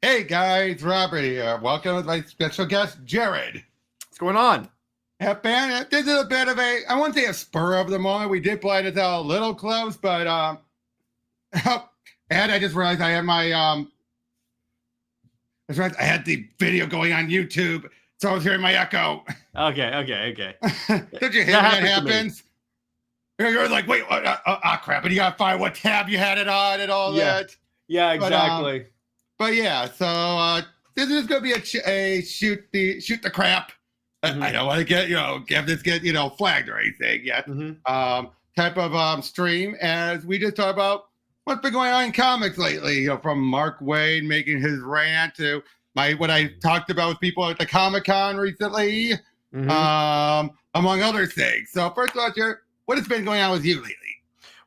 Hey guys, Robert here. Welcome with my special guest, Jared. What's going on? Yeah, man, this is a bit of a, I won't say a spur of the moment. We did plan this out a little close, but and I just realized I had my that's right, I had the video going on YouTube, so I was hearing my echo. Okay. Did you hear when that happens? You're like, wait, crap, and you gotta find what tab you had it on and all that. Yeah, exactly. But yeah, so this is going to be a shoot the crap. Mm-hmm. I don't want to get flagged or anything yet. Mm-hmm. Type of stream as we just talk about what's been going on in comics lately. From Mark Waid making his rant to what I talked about with people at the Comic-Con recently, among other things. So first of all, Jared, what has been going on with you lately?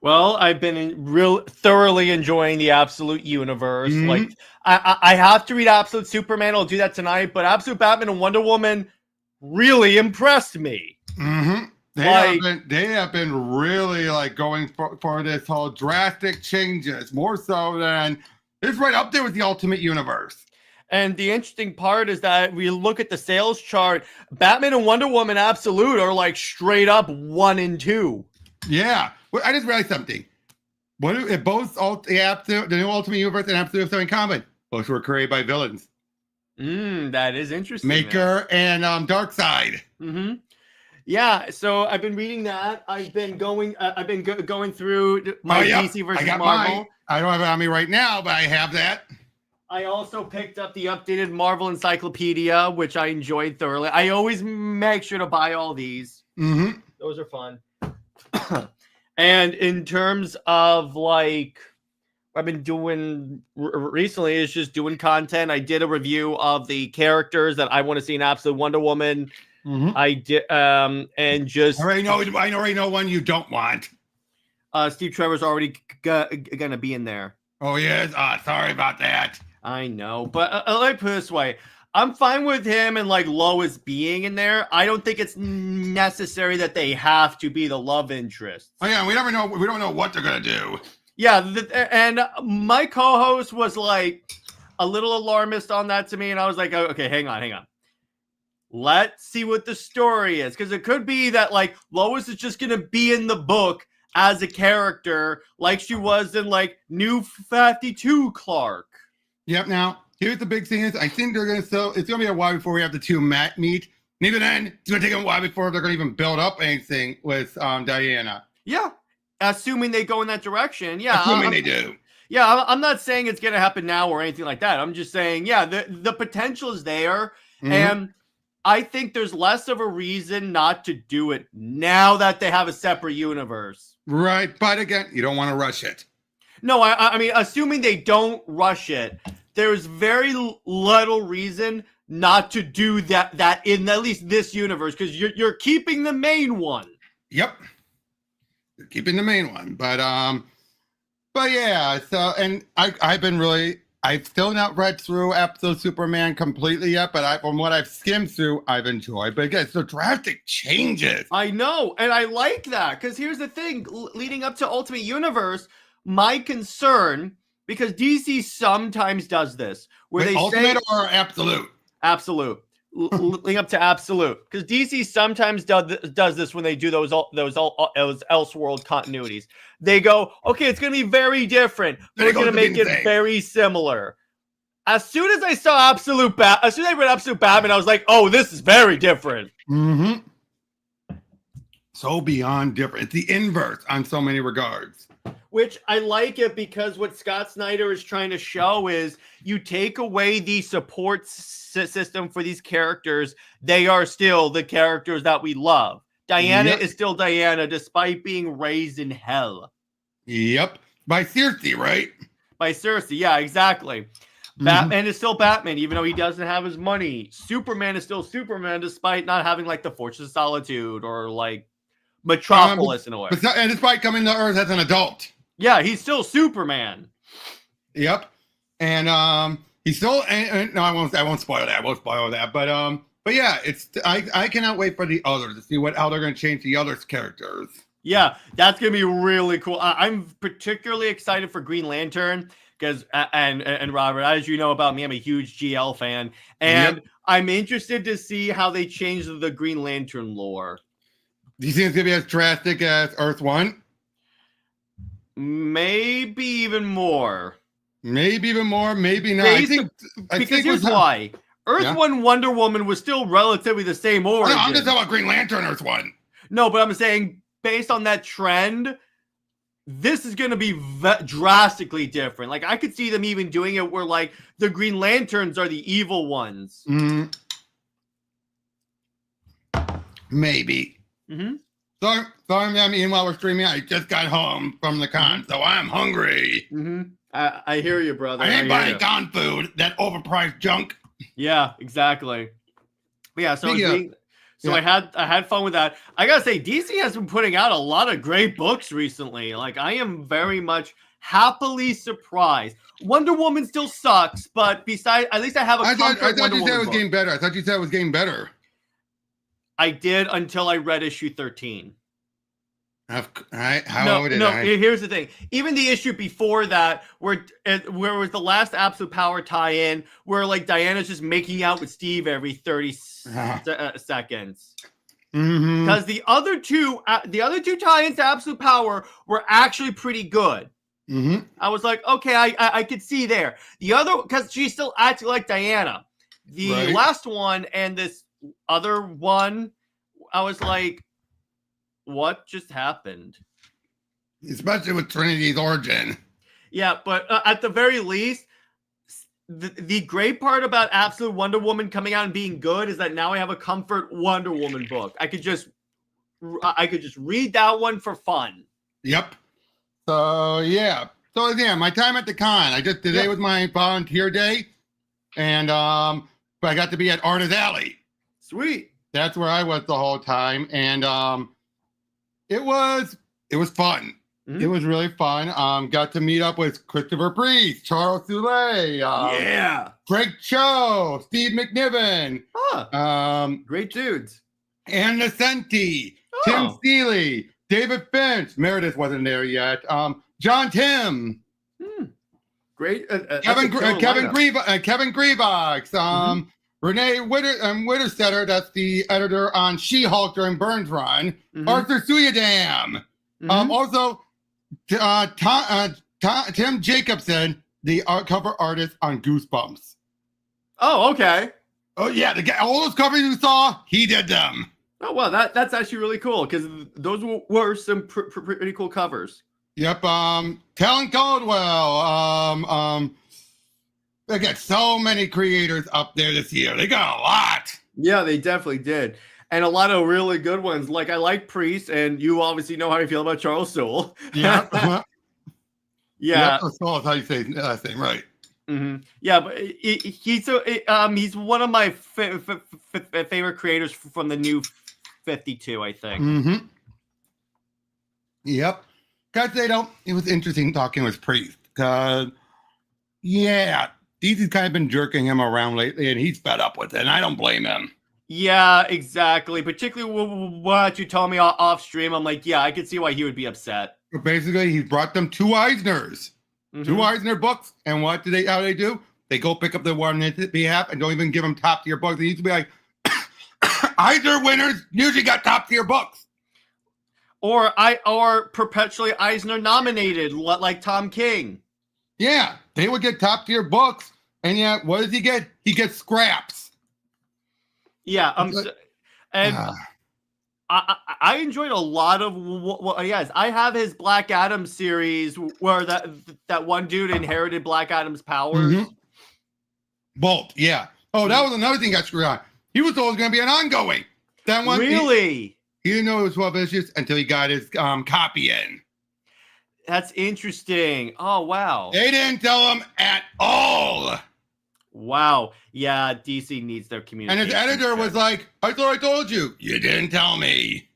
Well, I've been thoroughly enjoying the Absolute Universe. Like, I have to read Absolute Superman. I'll do that tonight. But Absolute Batman and Wonder Woman really impressed me. They have been really going for this whole drastic changes, more so than it's right up there with the Ultimate Universe. And the interesting part is that we look at the sales chart. Batman and Wonder Woman Absolute are straight up 1 and 2. Yeah. Well, I just realized something. What if both the new Ultimate Universe and Absolute have something in common? Both were created by villains. That is interesting. Maker and Darkseid. Yeah, so I've been reading that. I've been going through my DC versus Marvel. Mine. I don't have it on me right now, but I have that. I also picked up the updated Marvel Encyclopedia, which I enjoyed thoroughly. I always make sure to buy all these. Those are fun. And in terms of what I've been doing recently is just doing content. I did a review of the characters that I want to see in Absolute Wonder Woman. I did, and just I already know one you don't want. Steve Trevor's already gonna be in there. Oh yes. Sorry about that. I know, but let me put it this way. I'm fine with him and Lois being in there. I don't think it's necessary that they have to be the love interest. Oh yeah, we never know. We don't know what they're gonna do. Yeah, and my co-host was a little alarmist on that to me, and I was like, okay, hang on. Let's see what the story is, because it could be that Lois is just gonna be in the book as a character, like she was in New 52 Clark. Yep. Now, here's the big thing: I think they're gonna sell. It's gonna be a while before we have the two meet. And even then, it's gonna take a while before they're gonna even build up anything with Diana. Yeah, assuming they go in that direction. Yeah, assuming they do. Yeah, I'm not saying it's gonna happen now or anything like that. I'm just saying, yeah, the potential is there, and I think there's less of a reason not to do it now that they have a separate universe. Right, but again, you don't want to rush it. No, I mean, assuming they don't rush it, there's very little reason not to do that in at least this universe, because you're keeping the main one. Yep, you're keeping the main one, but yeah. So, and I've still not read through Absolute Superman completely yet, but from what I've skimmed through, I've enjoyed. But again, it's so drastic changes. I know, and I like that, because here's the thing: leading up to Ultimate Universe, my concern, because DC sometimes does this, where they Ultimate say or Absolute? Absolute. Leading up to Absolute, because DC sometimes does this when they do those Elseworld continuities. They go, okay, it's going to be very different. We're going to make it very similar. As soon as I saw as soon as I read Absolute Batman, I was like, oh, this is very different. So beyond different. It's the inverse on so many regards. Which I like it, because what Scott Snyder is trying to show is you take away the support system for these characters, they are still the characters that we love. Diana is still Diana despite being raised in hell. Yep. By Circe, right? By Circe, yeah, exactly. Batman is still Batman, even though he doesn't have his money. Superman is still Superman despite not having the Fortress of Solitude or Metropolis in a way. And despite coming to Earth as an adult. Yeah, he's still Superman. Yep. And he's still no, I won't spoil that. But yeah, I cannot wait for the others to see how they're gonna change the others' characters. Yeah, that's gonna be really cool. I'm particularly excited for Green Lantern, because and Robert, as you know about me, I'm a huge GL fan, and I'm interested to see how they change the Green Lantern lore. Do you think it's gonna be as drastic as Earth One? Maybe even more. Maybe even more. Maybe not. Because here's why. Earth One Wonder Woman was still relatively the same origin. No, I'm just talking about Green Lantern Earth One. No, but I'm saying based on that trend, this is going to be drastically different. Like, I could see them even doing it where, like, the Green Lanterns are the evil ones. Mm-hmm. Maybe. Mm-hmm. Sorry, I mean, while we're streaming, I just got home from the con, so I'm hungry. Mm-hmm. I hear you, brother. I ain't buying con food, that overpriced junk. Yeah, exactly. But yeah, so I had fun with that. I gotta say, DC has been putting out a lot of great books recently. Like, I am very much happily surprised. Wonder Woman still sucks, but besides, at least I have a. I thought you said it was getting better. I thought you said it was getting better. I did until I read issue 13. Here's the thing. Even the issue before that, where it was the last Absolute Power tie-in, where like Diana's just making out with Steve every 30 seconds. Because the other two tie-ins to Absolute Power were actually pretty good. I was like, okay, I could see there. The other, because she's still acting like Diana. The last one and this other one, I was like, what just happened? Especially with Trinity's origin. Yeah, but at the very least, the great part about Absolute Wonder Woman coming out and being good is that now I have a comfort Wonder Woman book. I could just read that one for fun. Yep. So yeah, my time at the con. Today was my volunteer day, and I got to be at Artist Alley. Sweet. That's where I was the whole time, and it was fun. It was really fun. Got to meet up with Christopher Priest, Charles Soule, Greg Cho, Steve McNiven, great dudes, Ann Nocenti, Tim Seeley, David Finch. Meredith wasn't there yet. John Tim, great. Kevin Grievox, Renee Witterstetter, that's the editor on She-Hulk during Burns' run. Arthur Suyadam. Also, Tim Jacobson, the cover artist on Goosebumps. Oh, okay. Oh, yeah. All those covers you saw, he did them. Oh, wow. That's actually really cool because those were some pretty cool covers. Yep. Talon Caldwell. They got so many creators up there this year. They got a lot. Yeah, they definitely did. And a lot of really good ones. Like, I like Priest, and you obviously know how you feel about Charles Soule. Yeah. Yeah. Soule is how you say his last name, right? Yeah, but he's one of my favorite creators from the new 52, I think. Yep. Because it was interesting talking with Priest. Because, DC's kind of been jerking him around lately, and he's fed up with it, and I don't blame him. Yeah, exactly. Particularly what you told me off stream. I'm like, yeah, I could see why he would be upset. But basically, he brought them 2 Eisners. 2 Eisner books, and how they do? They go pick up the one on his behalf and don't even give him top-tier books. They used to be like, Eisner winners usually got top-tier books. Or perpetually Eisner nominated, like Tom King. Yeah, they would get top-tier books, and yet, what does he get? He gets scraps. Yeah, I enjoyed a lot of what he has. I have his Black Adam series where that one dude inherited Black Adam's powers. Bolt, yeah. Oh, that was another thing got screwed on. He was always going to be an ongoing. That one, really? He didn't know it was 12 issues until he got his copy in. That's interesting. Oh, wow. They didn't tell him at all. Wow. Yeah, DC needs their communication. And his editor was like, I thought I told you. You didn't tell me.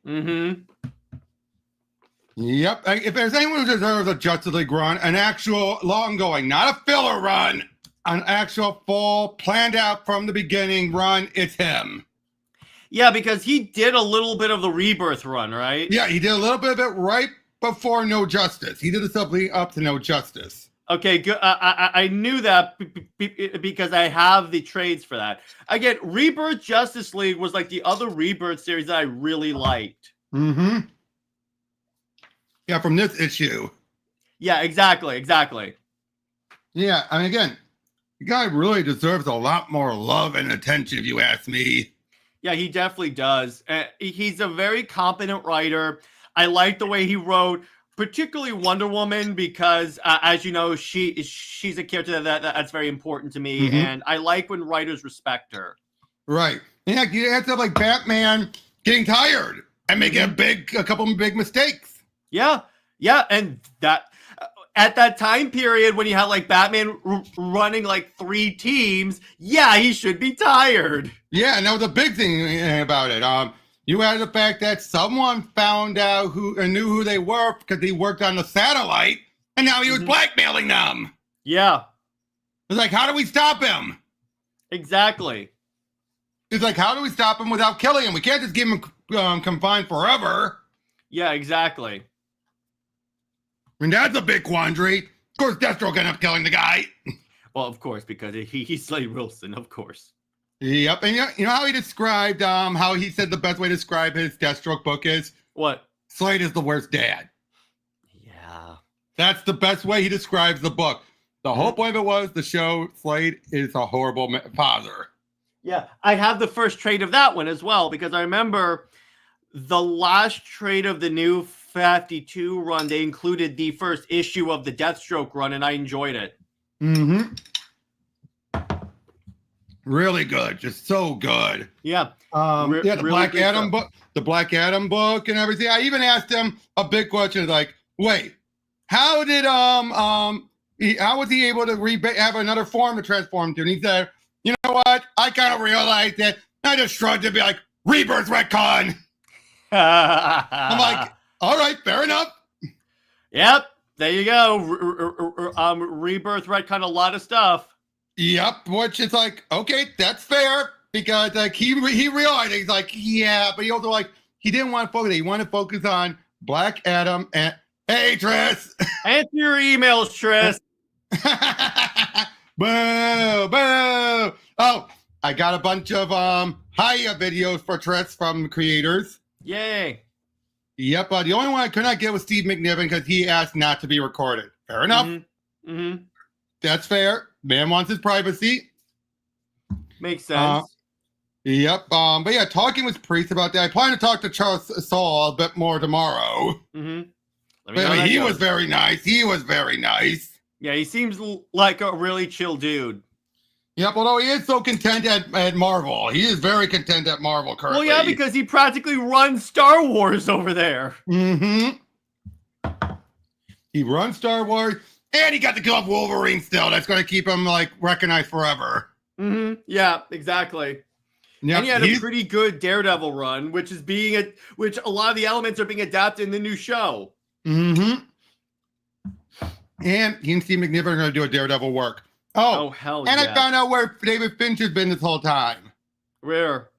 Yep. If there's anyone who deserves a Justice League run, an actual long going, not a filler run, an actual full, planned out from the beginning run, it's him. Yeah, because he did a little bit of the Rebirth run, right? Yeah, he did a little bit of it right before No Justice. He did something up to No Justice. Okay, good. I knew that because I have the trades for that. Again, Rebirth Justice League was like the other Rebirth series that I really liked. Mm-hmm. Yeah, from this issue. Yeah, exactly. Yeah, I mean, again, the guy really deserves a lot more love and attention, if you ask me. Yeah, he definitely does. He's a very competent writer. I like the way he wrote, particularly Wonder Woman, because as you know, she's a character that's very important to me, and I like when writers respect her. Right. Yeah, you have to have like Batman getting tired and making a couple of big mistakes. Yeah, and that at that time period when you had like Batman running like 3 teams, yeah, he should be tired. Yeah, and that was a big thing about it. You had the fact that someone found out who and knew who they were because he worked on the satellite, and now he was blackmailing them. Yeah. It's like, how do we stop him? Exactly. It's like, how do we stop him without killing him? We can't just keep him confined forever. Yeah, exactly. And that's a big quandary. Of course, Deathstroke ended up killing the guy. Well, of course, because he's Slade Wilson, of course. Yep, and you know how he described, how he said the best way to describe his Deathstroke book is? What? Slade is the worst dad. Yeah. That's the best way he describes the book. The whole point of it was the show Slade is a horrible father. Yeah, I have the first trade of that one as well, because I remember the last trade of the new 52 run, they included the first issue of the Deathstroke run, and I enjoyed it. Mm-hmm. Really good, just so good. Yeah. Yeah, the really Black Adam book, and everything. I even asked him a big question, like, wait, how did how was he able to have another form to transform to? And he said, you know what? I kind of realized that. I just shrugged and be like, Rebirth retcon. I'm like, all right, fair enough. Yep, there you go. Rebirth retcon a lot of stuff. Yep, which is like, okay, that's fair, because like he realized, he's like, yeah, but he also like he didn't want to focus. He wanted to focus on Black Adam and hey, Triss. Answer your emails, Triss. Boo, boo. Oh, I got a bunch of Hiya videos for Triss from the creators. Yay. Yep, the only one I could not get was Steve McNiven because he asked not to be recorded. Fair enough. Mm-hmm. That's fair. Man wants his privacy. Makes sense. Yep. But yeah, talking with Priest about that. I plan to talk to Charles Saul a bit more tomorrow. But he was very nice. Yeah, he seems like a really chill dude. Yep, although he is so content at Marvel. He is very content at Marvel currently. Well, yeah, because he practically runs Star Wars over there. Mm-hmm. He runs Star Wars, and he got the kill off Wolverine still. That's going to keep him, like, recognized forever. Mm-hmm. Yeah, exactly. Yep, and he had a pretty good Daredevil run, which a lot of the elements are being adapted in the new show. Mm-hmm. And he and Steve McNiven are going to do a Daredevil work. Oh, hell and yeah. I found out where David Finch has been this whole time. Where?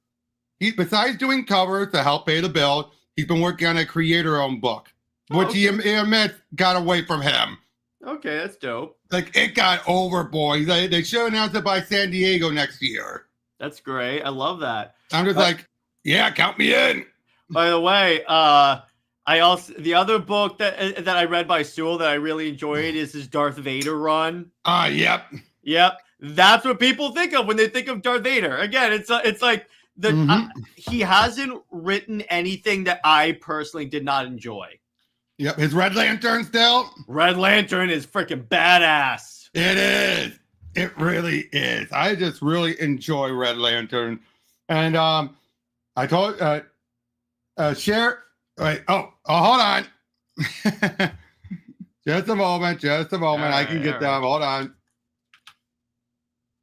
Besides doing covers to help pay the bill, he's been working on a creator-owned book, which he admits got away from him. Okay, that's dope. Like, it got overboard. They should announce it by San Diego next year. That's great. I love that. I'm just like, yeah, count me in. By the way, the other book that I read by Sewell that I really enjoyed is his Darth Vader run. Yep. That's what people think of when they think of Darth Vader. Again, it's like he hasn't written anything that I personally did not enjoy. Yep, his Red Lantern still. Red Lantern is freaking badass. It is. It really is. I just really enjoy Red Lantern, and I told share. Wait, hold on. Just a moment. I can get them. Hold on.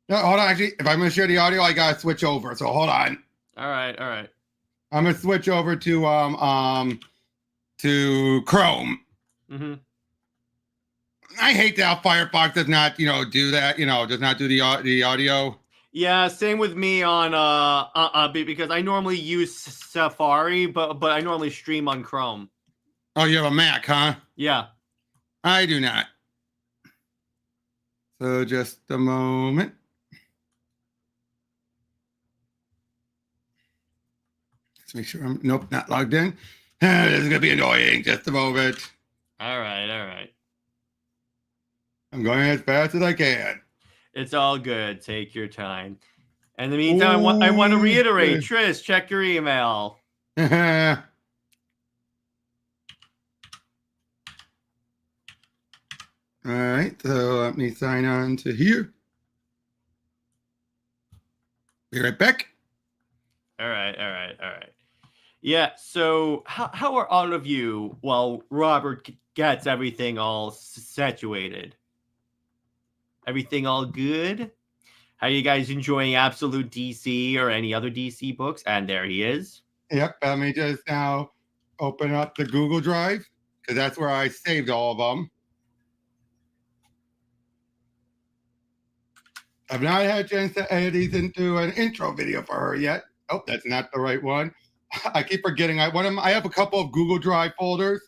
No, hold on. Actually, if I'm going to share the audio, I got to switch over. So hold on. All right. I'm going to switch over to Chrome. Mm-hmm. I hate that Firefox does not, do that. Does not do the audio. Yeah, same with me on because I normally use Safari, but I normally stream on Chrome. Oh, you have a Mac, huh? Yeah. I do not. So just a moment. Let's make sure I'm nope, not logged in. This is gonna be annoying. Just a moment. All right. I'm going as fast as I can. It's all good. Take your time. In the meantime, I want to reiterate, Trish, check your email. All right, so let me sign on to here. Be right back. All right. Yeah, so how are all of you while Robert gets everything all situated? Everything all good? How are you guys enjoying Absolute DC or any other DC books? And there he is. Yep, let me just now open up the Google Drive because that's where I saved all of them. I've not had a chance to edit these into an intro video for her yet. Oh, that's not the right one. I keep forgetting. I have a couple of Google Drive folders.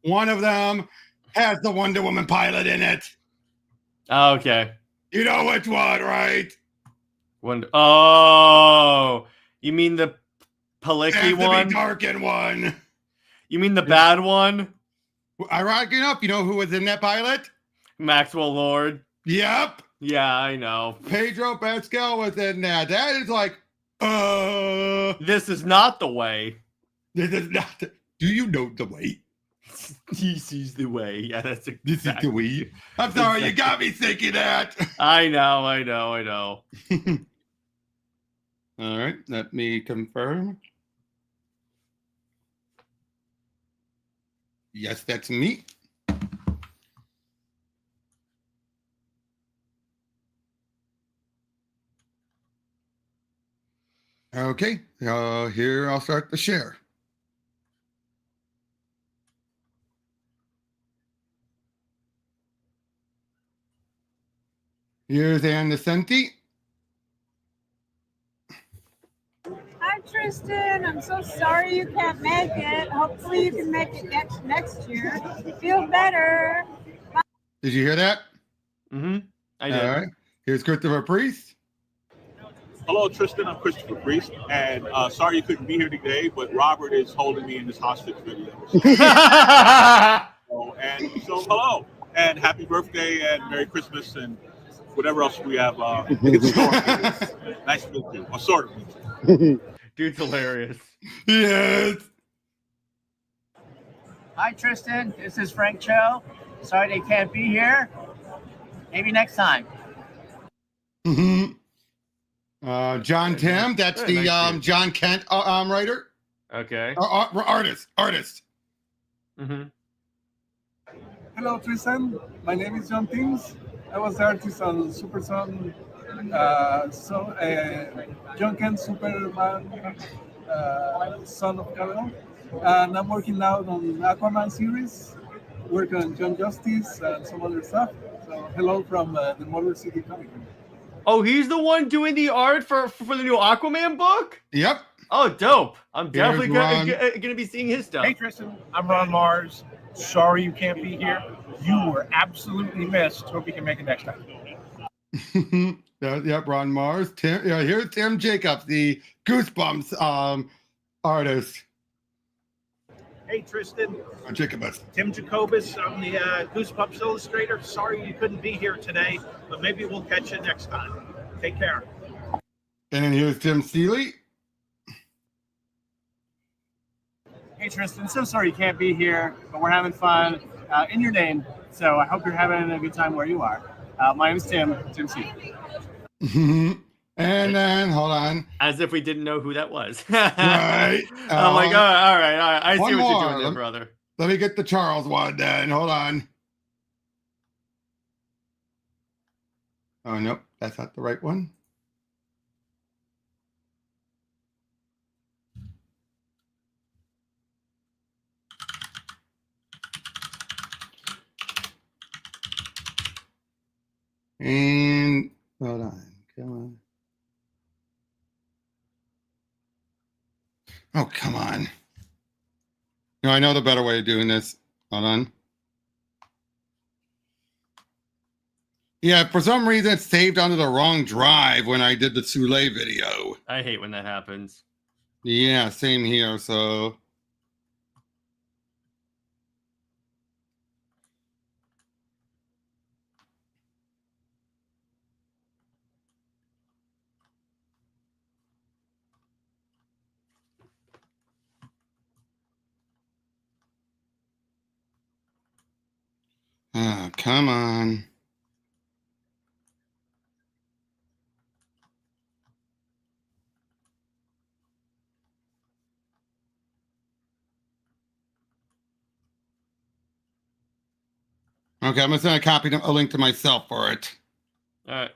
One of them has the Wonder Woman pilot in it. Oh, okay. You know which one, right? Oh, you mean the Palicki one? Tarkin one. You mean the bad one? Ironic enough, you know who was in that pilot? Maxwell Lord. Yep. Yeah, I know. Pedro Pascal was in that. That is like, this is not the way. This is not. Do you know the way? This is the way. Yeah, that's exactly. This is the way. I'm sorry, you got me thinking that. I know. All right, let me confirm. Yes, that's me. Okay, here I'll start the share. Here's Ann Nesenti. Hi, Tristan. I'm so sorry you can't make it. Hopefully you can make it next year. Feel better. Bye. Did you hear that? Mm-hmm. I did. All right. Here's Christopher Priest. Hello, Tristan. I'm Christopher Priest, and sorry you couldn't be here today, but Robert is holding me in this hostage video. So hello, and happy birthday, and Merry Christmas, and whatever else we have in store. Nice to meet you, or sort of. Dude's hilarious. Yes. Hi, Tristan. This is Frank Cho. Sorry they can't be here. Maybe next time. Mm-hmm. John Tim, that's the John Kent writer. Okay. Artist. Mm-hmm. Hello, Tristan. My name is John Tins. I was the artist on Super Son, John Kent Superman, Son of Kal-El. And I'm working now on Aquaman series, working on John Justice and some other stuff. So hello from the Motor City Comic. Oh, he's the one doing the art for the new Aquaman book? Yep. Oh, dope. I'm definitely gonna be seeing his stuff. Hey, Tristan. I'm Ron Mars. Sorry you can't be here. You were absolutely missed. Hope you can make it next time. Yep, Ron Mars. Tim. Yeah, here's Tim Jacobs, the Goosebumps artist. Hey, Tristan. Jacobus. Tim Jacobus. I'm the Goosebumps illustrator. Sorry you couldn't be here today, but maybe we'll catch you next time. Take care. And then here's Tim Seeley. Hey, Tristan. So sorry you can't be here, but we're having fun in your name. So I hope you're having a good time where you are. My name is Tim C. And then, hold on. As if we didn't know who that was. Right. Oh my God. All right. I see what you're doing there, brother. Let me get the Charles one then. Hold on. Oh, nope. That's not the right one. And hold on. Come on. Oh, come on. No, I know the better way of doing this. Hold on. Yeah, for some reason it's saved onto the wrong drive when I did the Soule video. I hate when that happens. Yeah, same here. So come on. Okay, I'm just gonna copy a link to myself for it. All right.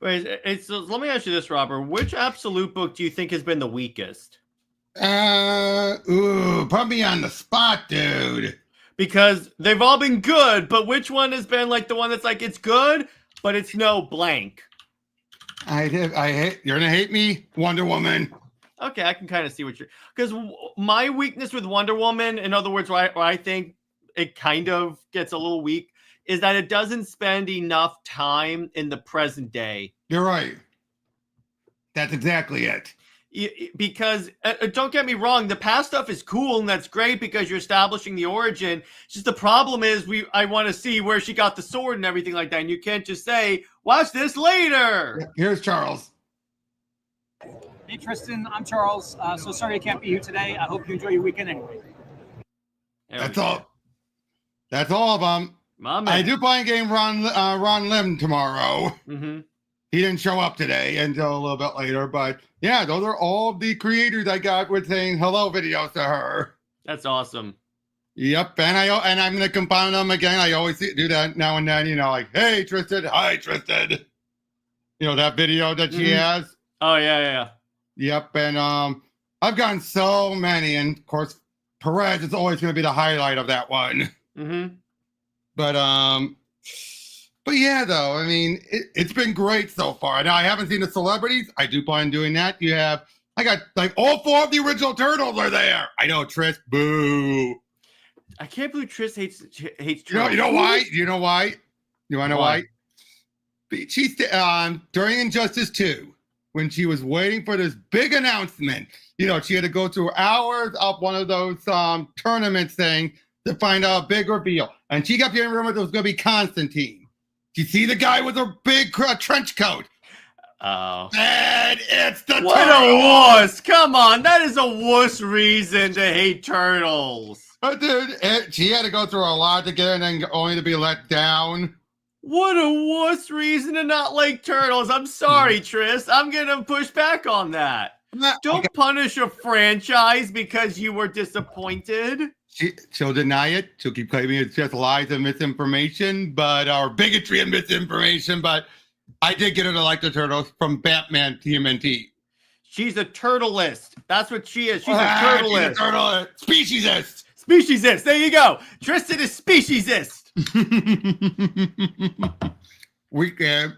Wait, so let me ask you this, Robert. Which Absolute book do you think has been the weakest? Put me on the spot, dude. Because they've all been good, but which one has been like the one that's like it's good, but it's no blank? I hate. You're gonna hate me, Wonder Woman. Okay, I can kind of see what you're. Because my weakness with Wonder Woman, in other words, where I think it kind of gets a little weak, is that it doesn't spend enough time in the present day. You're right. That's exactly it. Because don't get me wrong, the past stuff is cool and that's great because you're establishing the origin. It's just the problem is I want to see where she got the sword and everything like that, and you can't just say watch this later. Here's Charles. Hey Tristan, I'm Charles. So sorry I can't be here today. I hope you enjoy your weekend anyway. That's all. That's all of them. I do play a game Ron Lim tomorrow. Mm-hmm. He didn't show up today until a little bit later, but yeah, those are all the creators I got with saying hello videos to her. That's awesome. Yep, and I'm gonna combine them again. I always do that now and then, like, hey Tristan, hi Tristan. That video that she has. Oh yeah. Yep, and I've gotten so many, and of course Perez is always gonna be the highlight of that one. Mm-hmm. But yeah, though, I mean, it's been great so far. Now, I haven't seen the celebrities. I do plan on doing that. I got like all 4 of the original Turtles are there. I know, Trish, boo. I can't believe Trish hates Turtles. You know why? You know why? You want to know why? She's during Injustice 2, when she was waiting for this big announcement, she had to go through hours of one of those tournaments thing to find out a big reveal. And she kept getting rumors it was going to be Constantine. You see the guy with a big trench coat? Oh. And it's the What turtle. a wuss! Come on, that is a wuss reason to hate turtles. Dude, she had to go through a lot to get in and only to be let down. What a wuss reason to not like turtles. I'm sorry, Tris. I'm gonna push back on that. Don't punish a franchise because you were disappointed. She'll deny it. She'll keep claiming it's just lies and misinformation, or bigotry and misinformation. But I did get her to like the Turtles from Batman TMNT. She's a turtleist. That's what she is. She's a turtleist. She's a turtleist. Speciesist. Speciesist. There you go. Tristan is speciesist. Weekend.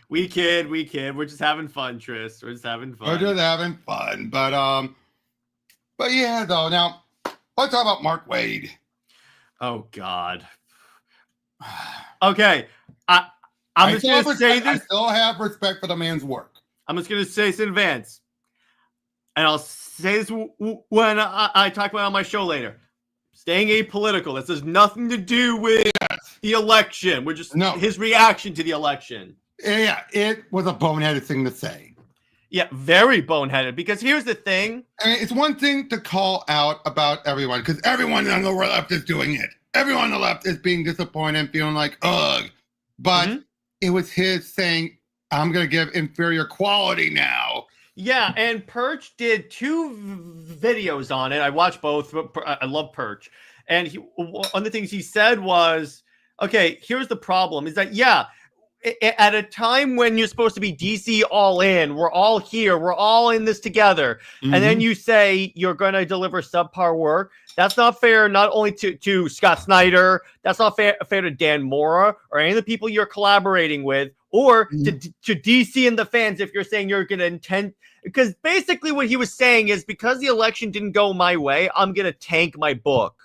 We're just having fun, Tris. We're just having fun. We're just having fun. But yeah, though. Now, let's talk about Mark Waid. Oh, God. Okay. I'm just going to say this. I still have respect for the man's work. I'm just going to say this in advance. And I'll say this when I talk about it on my show later. Staying apolitical. This has nothing to do with the election. We're just his reaction to the election. Yeah, it was a boneheaded thing to say. Yeah, very boneheaded. Because here's the thing. I mean, it's one thing to call out about everyone, because everyone on the left is doing it. Everyone on the left is being disappointed and feeling like, ugh. But it was his saying, I'm going to give inferior quality now. Yeah, and Perch did 2 videos on it. I watched both. I love Perch. And one of the things he said was, okay, here's the problem, is that, at a time when you're supposed to be DC all in, we're all here, we're all in this together, and then you say you're going to deliver subpar work. That's not fair, not only to Scott Snyder, that's not fair to Dan Mora or any of the people you're collaborating with, or to DC and the fans if you're saying you're going to because basically what he was saying is because the election didn't go my way, I'm gonna tank my book.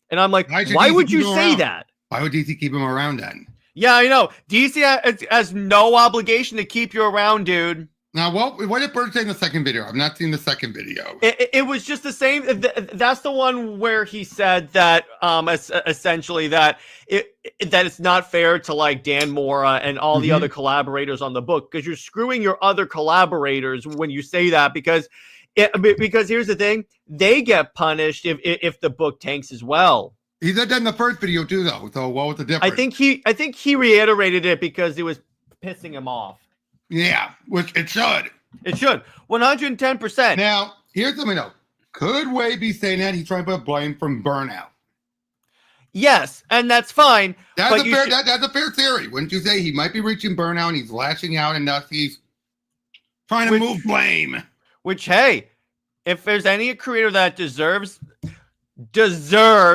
And I'm like, why would you say that? Why would DC keep him around then? Yeah, I know. DC has no obligation to keep you around, dude. Now, what did Bird say in the second video? I've not seen the second video. It was just the same. That's the one where he said that essentially that it's not fair to like Dan Mora and all the other collaborators on the book because you're screwing your other collaborators when you say that because here's the thing, they get punished if the book tanks as well. He said that in the first video too, though. So what was the difference? I think he reiterated it because it was pissing him off. Yeah, which it should. It should. 110%. Now, here's something though. Could Wade be saying that he's trying to put blame from burnout? Yes, and that's fine. That's a fair theory. Wouldn't you say he might be reaching burnout and he's lashing out and thus he's trying to move blame? Which, hey, if there's any creator that deserves burnout,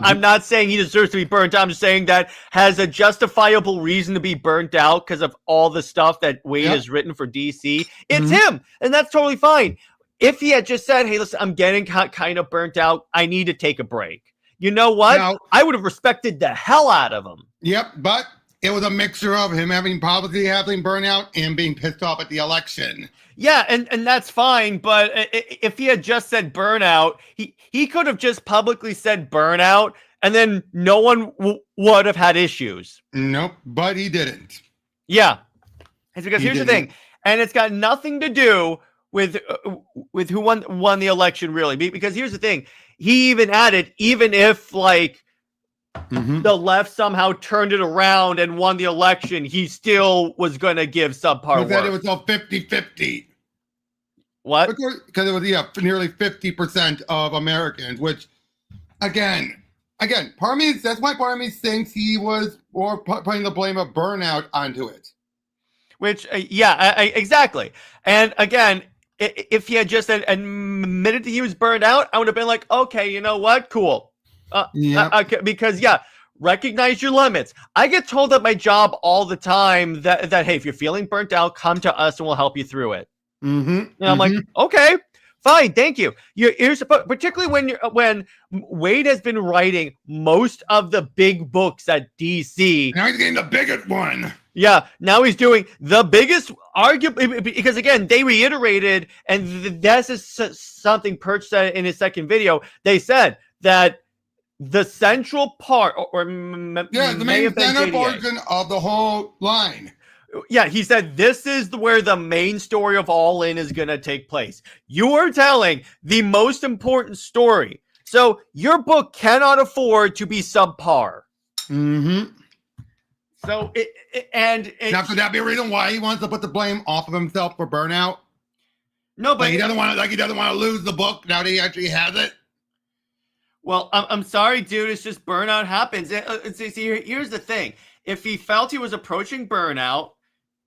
I'm not saying he deserves to be burnt out. I'm just saying that has a justifiable reason to be burnt out because of all the stuff that Wade has written for DC. It's him, and that's totally fine. If he had just said, hey, listen, I'm getting kind of burnt out, I need to take a break. You know what? Now, I would have respected the hell out of him. Yep, but it was a mixture of him having burnout and being pissed off at the election. Yeah, and that's fine, but if he had just said burnout, he could have just publicly said burnout, and then no one would have had issues. Nope, but he didn't. Yeah, it's because here's the thing, and it's got nothing to do with who won the election, really, because here's the thing. He even added, even if, like, the left somehow turned it around and won the election, he still was going to give subpar work. That it was all 50-50. What? Because it was nearly 50% of Americans, which, again, part of me, that's why part of me thinks he was putting the blame of burnout onto it. Which, exactly. And again, if he had just admitted that he was burned out, I would have been like, okay, you know what? Cool. Because recognize your limits. I get told at my job all the time that hey, if you're feeling burnt out, come to us and we'll help you through it. And I'm like, okay, fine, thank you. Particularly when Wade has been writing most of the big books at DC. Now he's getting the biggest one. Yeah, now he's doing the biggest argument because again, they reiterated, and this is something Perch said in his second video. They said that the central part, the main center portion of the whole line. Yeah, he said this is where the main story of All In is going to take place. You are telling the most important story, so your book cannot afford to be subpar. So, now could that be a reason why he wants to put the blame off of himself for burnout? No, but he doesn't want to lose the book now that he actually has it. Well, I'm sorry, dude. It's just burnout happens. See, here's the thing. If he felt he was approaching burnout,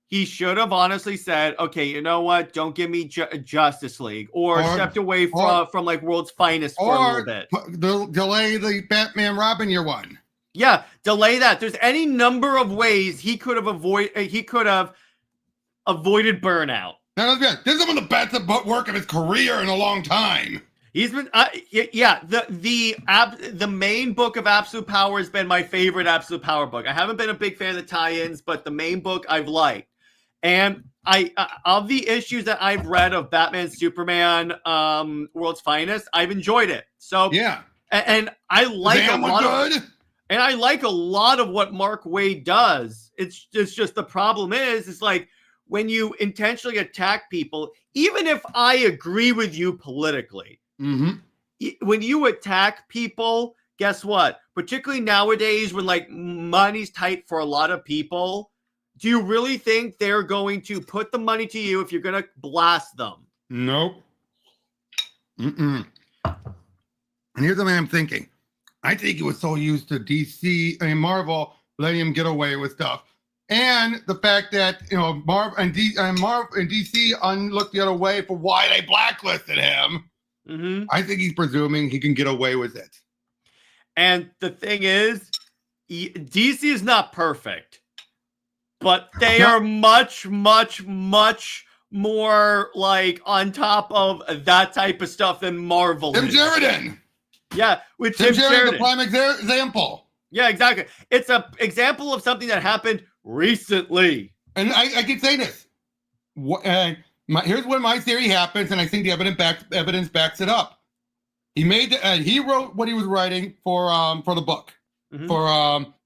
he should have honestly said, okay, you know what? Don't give me Justice League or stepped away from like World's Finest for a little bit. Delay the Batman Robin year one. Yeah, delay that. There's any number of ways he could have avoided burnout. Now, this is one of the best work of his career in a long time. He's been, the main book of Absolute Power has been my favorite Absolute Power book. I haven't been a big fan of the tie-ins, but the main book I've liked. And of the issues that I've read of Batman, Superman, World's Finest, I've enjoyed it. So yeah, and I like a lot of what Mark Waid does. It's just the problem is like when you intentionally attack people, even if I agree with you politically. When you attack people, guess what? Particularly nowadays when like money's tight for a lot of people, do you really think they're going to put the money to you if you're going to blast them? Nope. And here's the way I'm thinking. I think he was so used to DC and Marvel letting him get away with stuff. And the fact that, Marvel and DC looked the other way for why they blacklisted him. I think he's presuming he can get away with it. And the thing is, DC is not perfect. but they are much, much, much more like on top of that type of stuff than Marvel Tim is. Sheridan. Yeah, with Tim Tim Sheridan, Sheridan. the prime example. Yeah, exactly. It's an example of something that happened recently. And I keep saying this. Here's when my theory happens, and I think the evidence backs it up. He wrote what he was writing for the book, for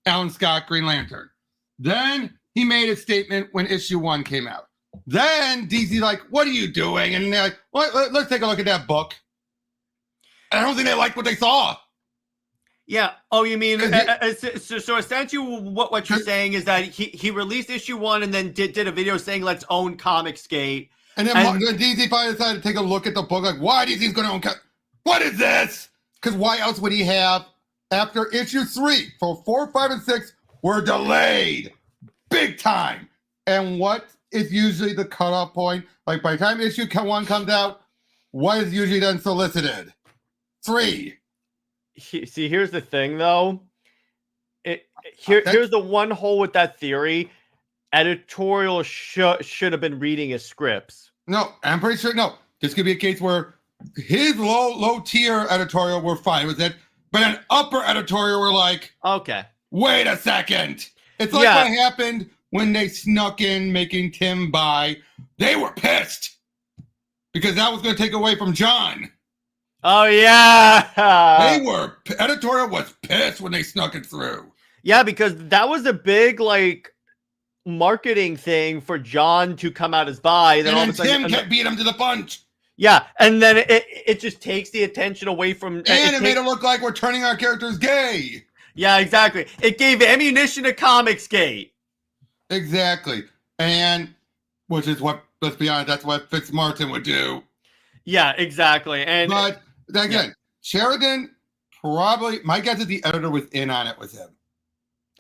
Alan Scott, Green Lantern. Then he made a statement when issue 1 came out. Then DC's like, "What are you doing?" And they're like, well, "Let's take a look at that book." I don't think they liked what they saw. Yeah. Oh, you mean so essentially what you're saying is that he released issue 1 and then did a video saying let's own Comicsgate. And then DC finally decided to take a look at the book, like, why DC's going to own what is this? Because why else would he have, after issue 3, for 4, 5, and 6 were delayed big time. And what is usually the cutoff point? Like, by the time issue 1 comes out, what is usually then solicited? 3. See, here's the thing, though. Here's the one hole with that theory. Editorial should have been reading his scripts. No, I'm pretty sure. No, this could be a case where his low tier editorial were fine with it, but an upper editorial were like, okay, wait a second. It's like what happened when they snuck in making Tim buy. They were pissed because that was going to take away from John. Oh yeah, Editorial was pissed when they snuck it through. Yeah, because that was a big like marketing thing for John to come out as buy. And then Tim kept beating him to the punch. Yeah, and then it just takes the attention away from. And it made it look like we're turning our characters gay. Yeah, exactly. It gave ammunition to Comicsgate. Exactly, and which is what, let's be honest, that's what Fitzmartin would do. Yeah, exactly. And but again, Sheridan probably, my guess is the editor was in on it with him.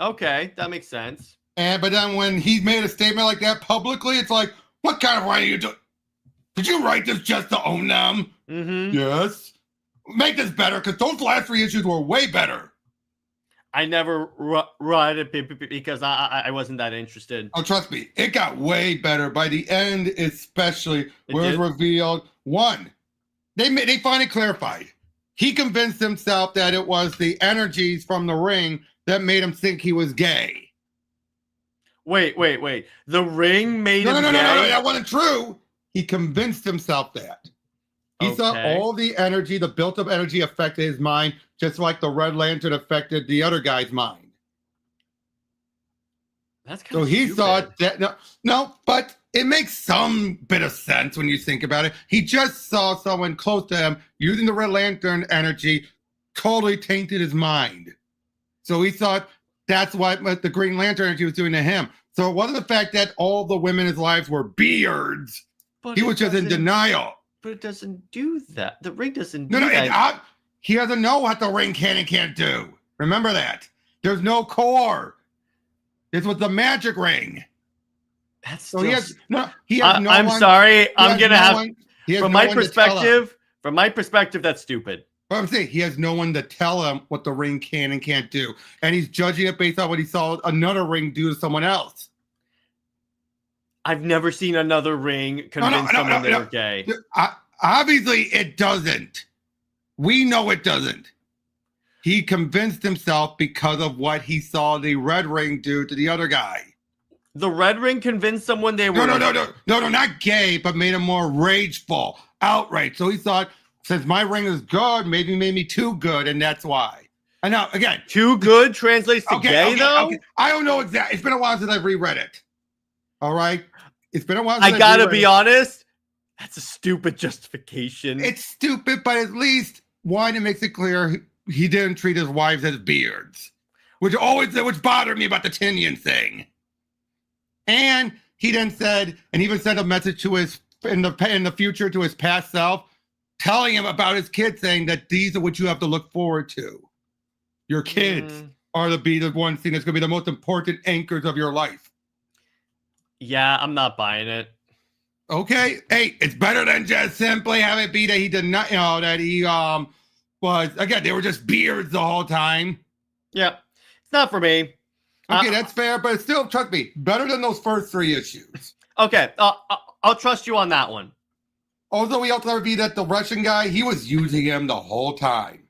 Okay, that makes sense. But then when he made a statement like that publicly, it's like, what kind of writing are you doing? Did you write this just to own them? Mm-hmm. Yes. Make this better, because those last 3 issues were way better. I never read it because I wasn't that interested. Oh, trust me, it got way better by the end, especially where it was revealed. 1, they finally clarified. He convinced himself that it was the energies from the ring that made him think he was gay. Wait. The ring made him gay? No, that wasn't true. He convinced himself that. He saw all the energy, the built-up energy affected his mind, just like the Red Lantern affected the other guy's mind. That's kind of so he stupid. thought that no, but it makes some bit of sense when you think about it. He just saw someone close to him using the Red Lantern energy, totally tainted his mind. So he thought that's what the Green Lantern energy was doing to him. So it wasn't the fact that all the women in his lives were beards. But he was just in denial. But it doesn't do that. The ring doesn't do that. He doesn't know what the ring can and can't do. Remember that. There's no core. This was the magic ring. That's so he has no. He has no. I'm one, sorry. I'm gonna no have. One, from my perspective. From my perspective, that's stupid. But I'm saying he has no one to tell him what the ring can and can't do, and he's judging it based on what he saw another ring do to someone else. I've never seen another ring convince someone they were gay. Obviously, it doesn't. We know it doesn't. He convinced himself because of what he saw the red ring do to the other guy. The red ring convinced someone they were... No, not gay, but made him more rageful, outright. So he thought, since my ring is good, maybe made me too good, and that's why. And now, again... Too good translates to gay, though? Okay. I don't know exactly. It's been a while since I've reread it. All right? It's been a while since I gotta be honest, that's a stupid justification. It's stupid, but at least, one, it makes it clear he didn't treat his wives as beards, which bothered me about the Tinian thing. And he then said, and even sent a message to his in the future to his past self, telling him about his kids, saying that these are what you have to look forward to. Your kids are the one thing that's going to be the most important anchors of your life. Yeah, I'm not buying it. Okay, hey, it's better than just simply have it be that he did not, that he was, again, they were just beards the whole time. Yeah, it's not for me. Okay, that's fair, but it still, trust me, better than those first 3 issues. Okay, I'll trust you on that one. Also, we also reviewed that the Russian guy, he was using him the whole time.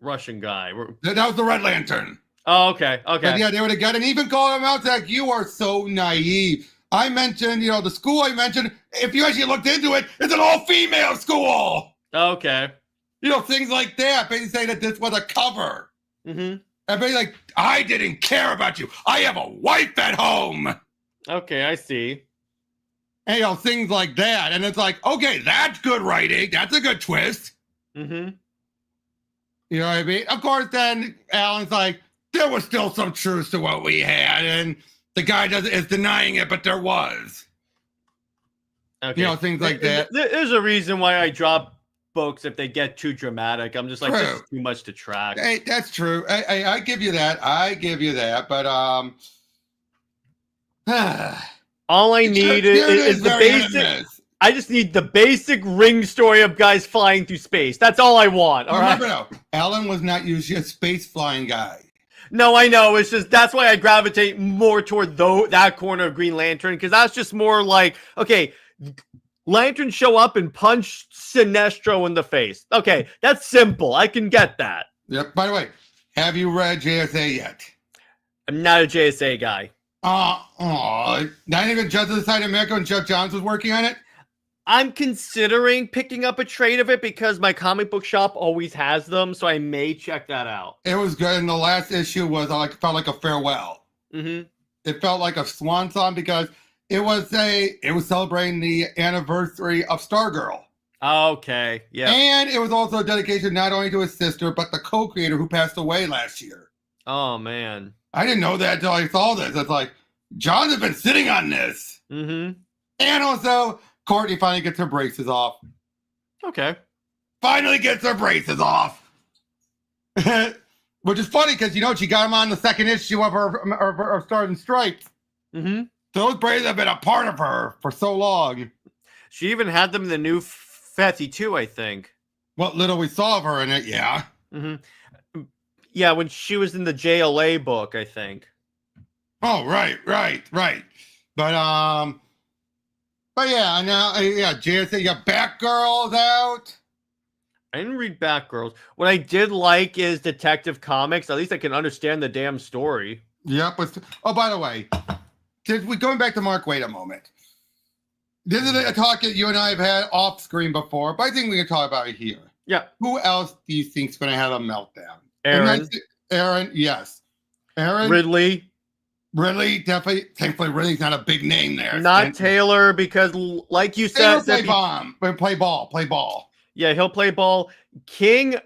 Russian guy. That was the Red Lantern. Oh, okay. But yeah, they would have got, and even called him out like, you are so naive. I mentioned, the school I mentioned, if you actually looked into it, it's an all-female school. Okay. Things like that. Basically saying that this was a cover. Mm-hmm. Everybody's like, I didn't care about you. I have a wife at home. Okay, I see. And, things like that. And it's like, okay, that's good writing. That's a good twist. Mm-hmm. You know what I mean? Of course, then Alan's like, there was still some truth to what we had. And the guy is denying it, but there was. Okay. Things like that. There's a reason why I drop books if they get too dramatic. I'm just like, this is too much to track. Hey, that's true. I give you that. But all I need is the basic. I just need the basic Ring story of guys flying through space. That's all I want. All right. Remember, Alan was not usually a space flying guy. No, I know. It's just that's why I gravitate more toward that corner of Green Lantern, because that's just more like, okay, Lanterns show up and punch Sinestro in the face. Okay, that's simple. I can get that. Yep. By the way, have you read JSA yet? I'm not a JSA guy. Not even Justice Society of America when Jeff Johns was working on it? I'm considering picking up a trade of it because my comic book shop always has them, so I may check that out. It was good, and the last issue was felt like a farewell. Mm-hmm. It felt like a swan song because it was celebrating the anniversary of Stargirl. Okay, yeah. And it was also a dedication not only to his sister, but the co-creator who passed away last year. Oh, man. I didn't know that until I saw this. It's like, John has been sitting on this. Mm-hmm. And also, Courtney finally gets her braces off. Okay. Finally gets her braces off. Which is funny because, she got them on the second issue of her Stars and Stripes. Mm-hmm. Those braids have been a part of her for so long. She even had them in the new 52, I think. What little we saw of her in it, yeah. Mm-hmm. Yeah, when she was in the JLA book, I think. Oh, right. But yeah, now, JSA, you got Batgirl's out. I didn't read Batgirls. What I did like is Detective Comics. At least I can understand the damn story. Yep. Oh, by the way, going back to Mark Waid a moment. This is a talk that you and I have had off screen before, but I think we can talk about it here. Yeah. Who else do you think is going to have a meltdown? Aaron, yes. Aaron. Ridley, definitely. Thankfully, Ridley's not a big name there. Not Taylor, because like you said, play ball. Yeah, he'll play ball. King,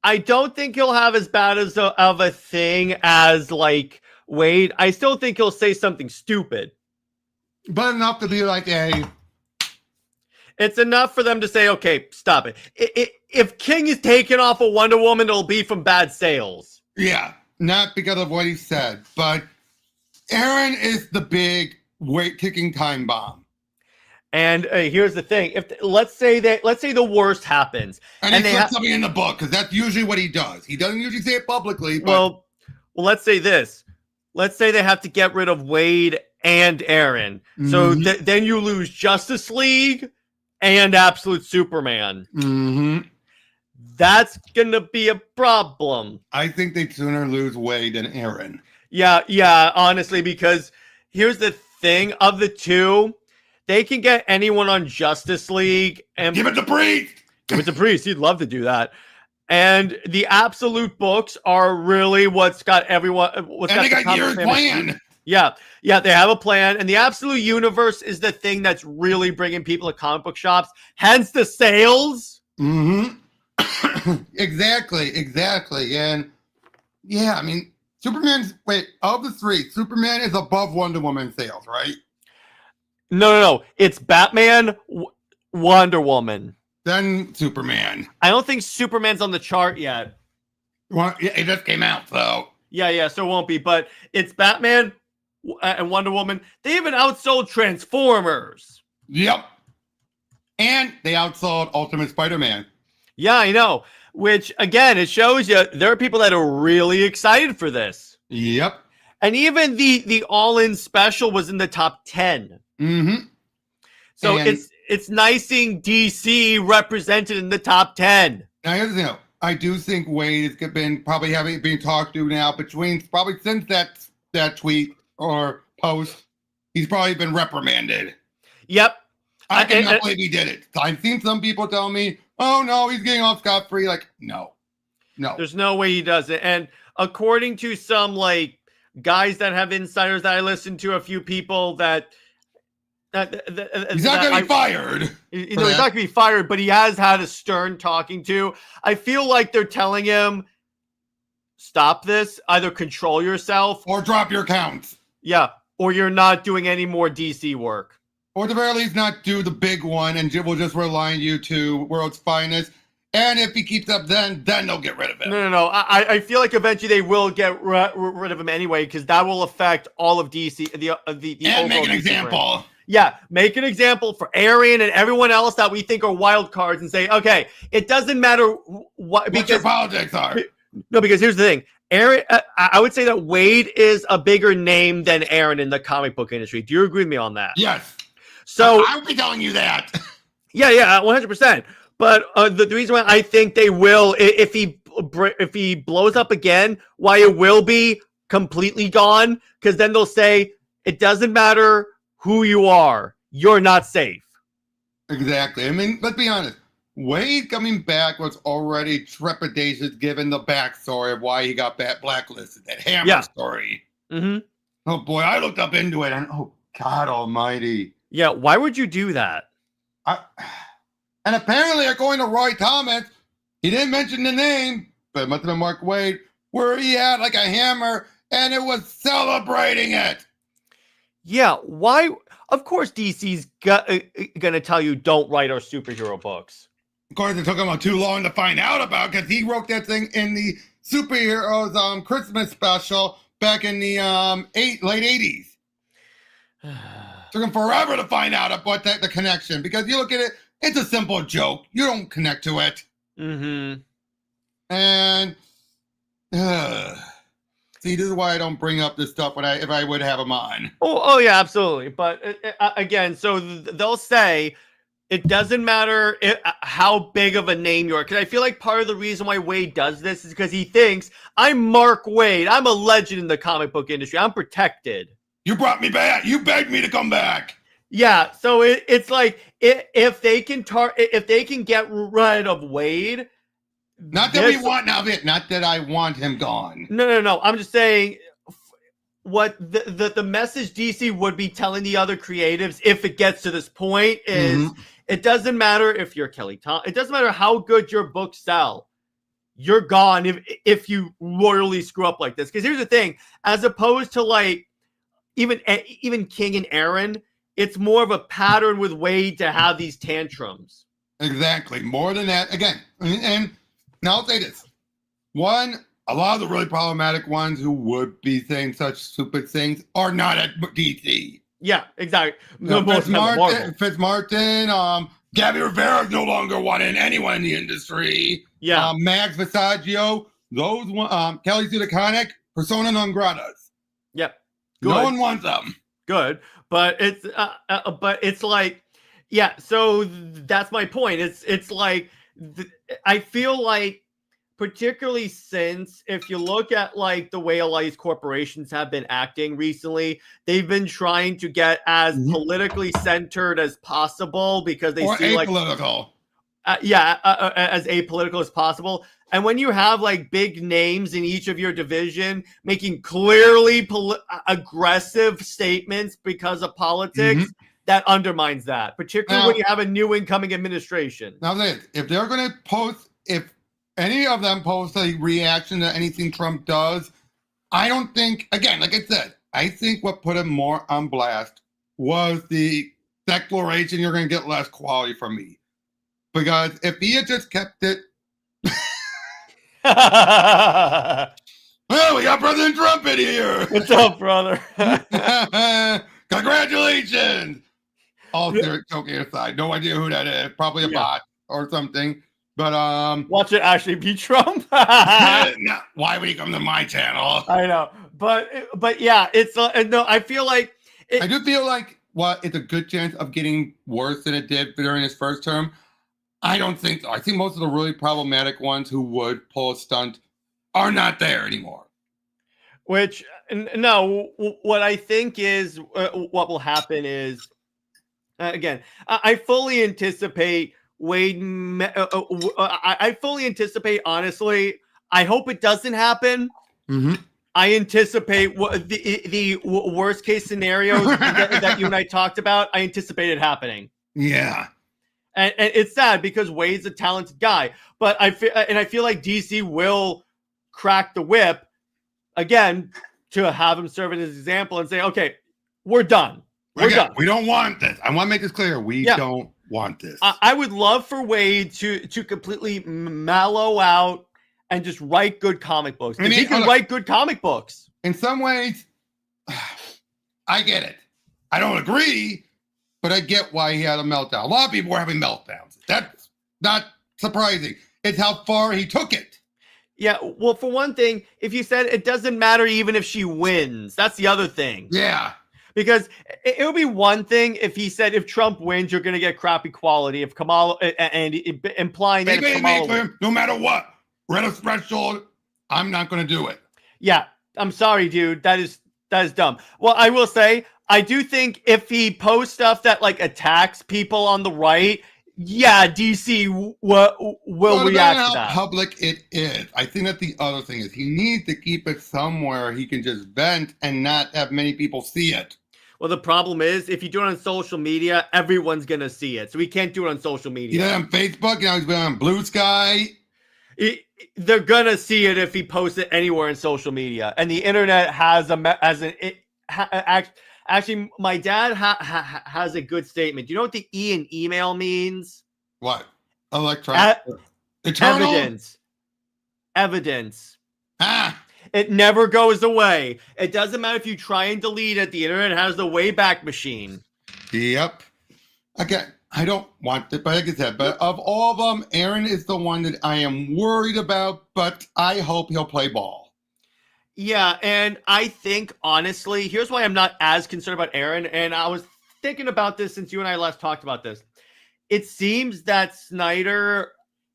I don't think he'll have as bad of a thing as like Waid. I still think he'll say something stupid, but enough to be like, hey. It's enough for them to say, okay, stop it. If King is taken off a Wonder Woman, it'll be from bad sales. Yeah, not because of what he said, but Aaron is the big ticking time bomb. And here's the thing: let's say the worst happens, and he puts something in the book, because that's usually what he does. He doesn't usually say it publicly. But... Well, let's say this: let's say they have to get rid of Waid and Aaron, so then you lose Justice League and Absolute Superman. Mm-hmm. That's gonna be a problem. I think they'd sooner lose Waid than Aaron. Yeah, honestly, because here's the thing: of the two, they can get anyone on Justice League and give it to Priest. Give it to Priest. He'd love to do that. And the Absolute books are really what's got everyone. They got years plan. Yeah, they have a plan, and the Absolute Universe is the thing that's really bringing people to comic book shops. Hence the sales. Mm-hmm. Exactly, and yeah, I mean, of the three, Superman is above Wonder Woman sales, right? No. It's Batman, Wonder Woman, then Superman. I don't think Superman's on the chart yet. Well, it just came out, so. Yeah, so it won't be. But it's Batman and Wonder Woman. They even outsold Transformers. Yep. And they outsold Ultimate Spider-Man. Yeah, I know. Which, again, it shows you there are people that are really excited for this. Yep. And even the all-in special was in the top 10. Mm-hmm. So And- it's nice seeing DC represented in the top 10. Now here's the thing. I do think Wade has been probably being talked to now between probably since that tweet or post. He's probably been reprimanded. Yep. I cannot believe he did it. I've seen some people tell me, "Oh no, he's getting off scot-free." Like, no. There's no way he does it. And according to some like guys that have insiders that I listened to, a few people that He's not going to be fired. He's not going to be fired, but he has had a stern talking to. I feel like they're telling him, stop this, either control yourself or drop your accounts. Yeah, or you're not doing any more DC work. Or at the very least, not do the big one, and we'll just realign you to World's Finest. And if he keeps up, then they'll get rid of him. No. I feel like eventually they will get rid of him anyway, because that will affect all of DC. The and make an example. Brand. Yeah, make an example for Arian and everyone else that we think are wild cards, and say, okay, it doesn't matter what your politics are. No, because here's the thing. Aaron, I would say that Wade is a bigger name than Aaron in the comic book industry. Do you agree with me on that? Yes. So I would be telling you that. Yeah, 100%. But the reason why I think they will, if he blows up again, why it will be completely gone, because then they'll say it doesn't matter who you are, you're not safe. Exactly. I mean, let's be honest. Wade coming back was already trepidatious given the backstory of why he got blacklisted. That Hammer story. Mm-hmm. Oh boy, I looked up into it and oh God almighty. Yeah, why would you do that? And apparently, according to Roy Thomas, he didn't mention the name, but it must have been Mark Wade, where he had like a hammer and it was celebrating it. Yeah, why? Of course, DC's gonna tell you don't write our superhero books. Of course, it took him too long to find out about, because he wrote that thing in the superheroes Christmas special back in the late 80s. Took him forever to find out about the connection, because you look at it, it's a simple joke. You don't connect to it. Mm-hmm. And see, this is why I don't bring up this stuff if I would have them on. Oh yeah, absolutely. But again, so they'll say it doesn't matter how big of a name you are, because I feel like part of the reason why Wade does this is because he thinks, I'm Mark Wade. I'm a legend in the comic book industry. I'm protected. You brought me back. You begged me to come back. Yeah, so it's like if they can get rid of Wade. Not that we want now, not that I want him gone. No. I'm just saying what the message DC would be telling the other creatives if it gets to this point is it doesn't matter if you're Kelly Thompson. It doesn't matter how good your books sell. You're gone if you royally screw up like this. Because here's the thing, as opposed to like even King and Aaron, it's more of a pattern with Wade to have these tantrums. Exactly. More than that. Again, and now I'll say this. One, a lot of the really problematic ones who would be saying such stupid things are not at DC. Yeah, exactly. Fitzmartin, Gabby Rivera is no longer wanting anyone in the industry. Yeah. Max Visaggio, those Kelly Sue DeConnick, persona non gratas. Yep. Good. No one wants them. Good, but it's like, yeah. So that's my point. It's like I feel like, particularly since if you look at like the way a lot of these corporations have been acting recently, they've been trying to get as politically centered as possible because they see apolitical. As apolitical as possible. And when you have like big names in each of your division making clearly aggressive statements because of politics, that undermines that, particularly when you have a new incoming administration. Now, if they're going to post, if any of them post a reaction to anything Trump does, I don't think, again, like I said, I think what put him more on blast was the declaration, you're going to get less quality from me. Because if he had just kept it, well, we got President Trump in here. What's up, brother? Congratulations. All joking aside, no idea who that is. Probably a bot or something. But watch it actually be Trump. No, why would he come to my channel? I know, but yeah, it's no. I feel like I do feel like it's a good chance of getting worse than it did during his first term. I don't think so. I think most of the really problematic ones who would pull a stunt are not there anymore. Which no, what I think is what will happen is again, I fully anticipate Wade. I fully anticipate, honestly. I hope it doesn't happen. Mm-hmm. I anticipate the worst case scenarios that you and I talked about. I anticipate it happening. Yeah. And it's sad because Wade's a talented guy, but I feel like DC will crack the whip again to have him serve as an example and say, okay, we're done. We're done. We don't want this. I want to make this clear. We don't want this. I would love for Wade to completely mellow out and just write good comic books. Because he can write good comic books. In some ways, I get it. I don't agree, but I get why he had a meltdown. A lot of people were having meltdowns. That's not surprising. It's how far he took it. Yeah, well, for one thing, if you said it doesn't matter even if she wins, that's the other thing. Yeah. Because it would be one thing if he said if Trump wins, you're going to get crappy quality. If Kamala, and implying that if Kamala wins, no matter what, read a special, I'm not going to do it. Yeah, I'm sorry, dude. That is dumb. Well, I will say, I do think if he posts stuff that like attacks people on the right, yeah, DC will react to that. How public it is. I think that the other thing is he needs to keep it somewhere he can just vent and not have many people see it. Well, the problem is if you do it on social media, everyone's gonna see it. So we can't do it on social media. He did it on Facebook. He's been on Blue Sky. They're gonna see it if he posts it anywhere in social media, and the internet has actually, my dad has a good statement. Do you know what the E in email means? What? Electronic. Evidence. Ah. It never goes away. It doesn't matter if you try and delete it. The internet has the Wayback Machine. Yep. Again, I don't want it, but like I said, but of all of them, Aaron is the one that I am worried about, but I hope he'll play ball. Yeah, and I think, honestly, here's why I'm not as concerned about Aaron, and I was thinking about this since you and I last talked about this. It seems that Snyder,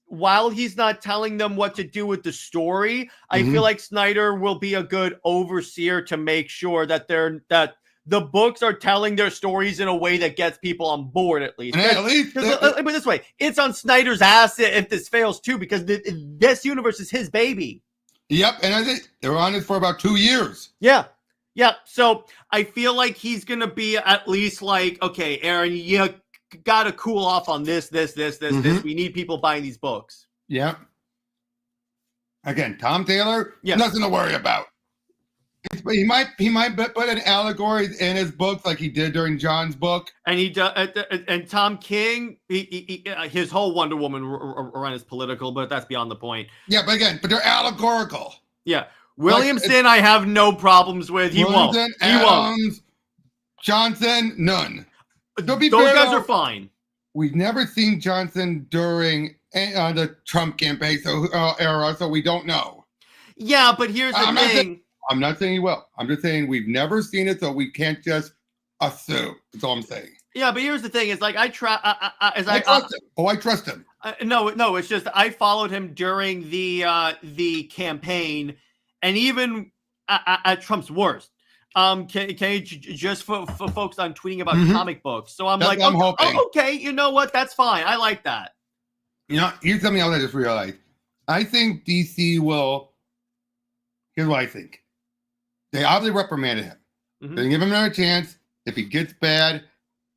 while he's not telling them what to do with the story, I feel like Snyder will be a good overseer to make sure that the books are telling their stories in a way that gets people on board, at least. At least let me put it this way. It's on Snyder's ass if this fails, too, because this universe is his baby. Yep, and I think they were on it for about 2 years. Yeah. So I feel like he's going to be at least like, okay, Aaron, you got to cool off on this. We need people buying these books. Yep. Again, Tom Taylor, nothing to worry about. He might put an allegory in his books like he did during John's book. And he does. And Tom King, his whole Wonder Woman run is political, but that's beyond the point. Yeah, but they're allegorical. Yeah, Williamson, I have no problems with. He won't. Johnson, none. Those guys are fine. We've never seen Johnson during the Trump campaign era, so we don't know. Yeah, but here's the thing. I'm not saying he will. I'm just saying we've never seen it, so we can't just assume. That's all I'm saying. Yeah, but here's the thing: is like I trust him. I trust him. No, it's just I followed him during the campaign, and even at Trump's worst. Can you just focus on tweeting about comic books? So I'm okay, you know what? That's fine. I like that. You know, here's something else I just realized. I think DC will. Here's what I think. They obviously reprimanded him. They give him another chance. If he gets bad,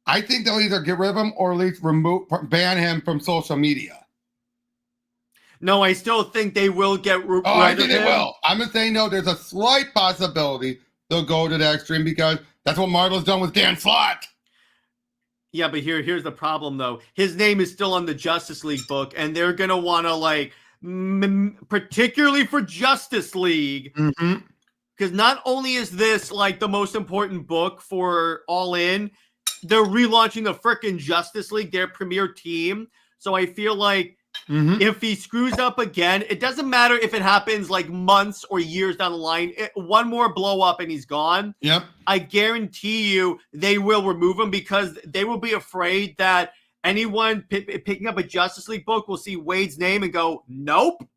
I think they'll either get rid of him or at least ban him from social media. No, I still think they will get rid of him. I think they will. I'm just saying, no, there's a slight possibility they'll go to that extreme because that's what Marvel's done with Dan Slott. Yeah, but here's the problem, though. His name is still on the Justice League book, and they're going to want to, particularly for Justice League, because not only is this like the most important book for All In, they're relaunching the frickin' Justice League, their premier team. So I feel like If he screws up again, it doesn't matter if it happens like months or years down the line. One more blow up and he's gone. Yep. I guarantee you they will remove him because they will be afraid that anyone picking up a Justice League book will see Wade's name and go, nope.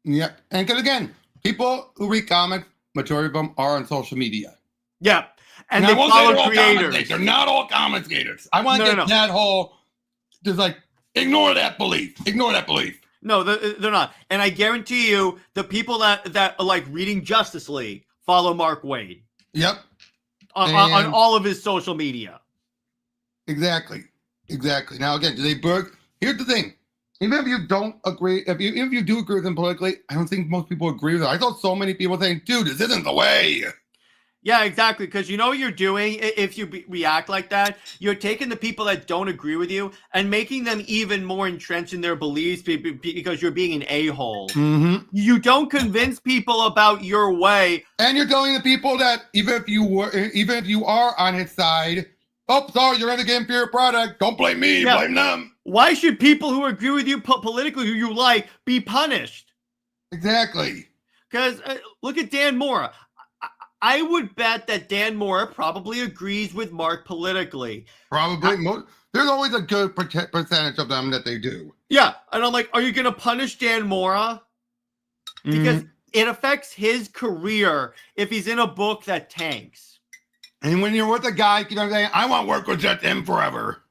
Yep. And because again, people who read comics, majority of them are on social media. Yeah. And Now, they I won't say they're follow all creators. commentators. They're not all commentators. I want to No, get no. that whole, just like, ignore that belief. Ignore that belief. No, they're not. And I guarantee you the people that are like reading Justice League follow Mark Waid Yep. on And- all of his social media. Exactly. Exactly. Now, again, do they book? Here's the thing. Even if you don't agree, if you do agree with them politically, I don't think most people agree with it. I saw so many people saying, dude, this isn't the way. Yeah, exactly. Because you know what you're doing if you react like that? You're taking the people that don't agree with you and making them even more entrenched in their beliefs because you're being an a-hole. Mm-hmm. You don't convince people about your way. And you're telling the people that even if you are on his side, oh, sorry, you're going to get inferior product. Don't blame me, Yeah. blame them. Why should people who agree with you politically, who you like, be punished? Exactly. Because look at Dan Mora. I would bet that Dan Mora probably agrees with Mark politically. Probably. There's always a good percentage of them that they do. Yeah, and I'm like, are you going to punish Dan Mora? Because it affects his career if he's in a book that tanks. And when you're with a guy, keep on saying, I want to work with just him forever.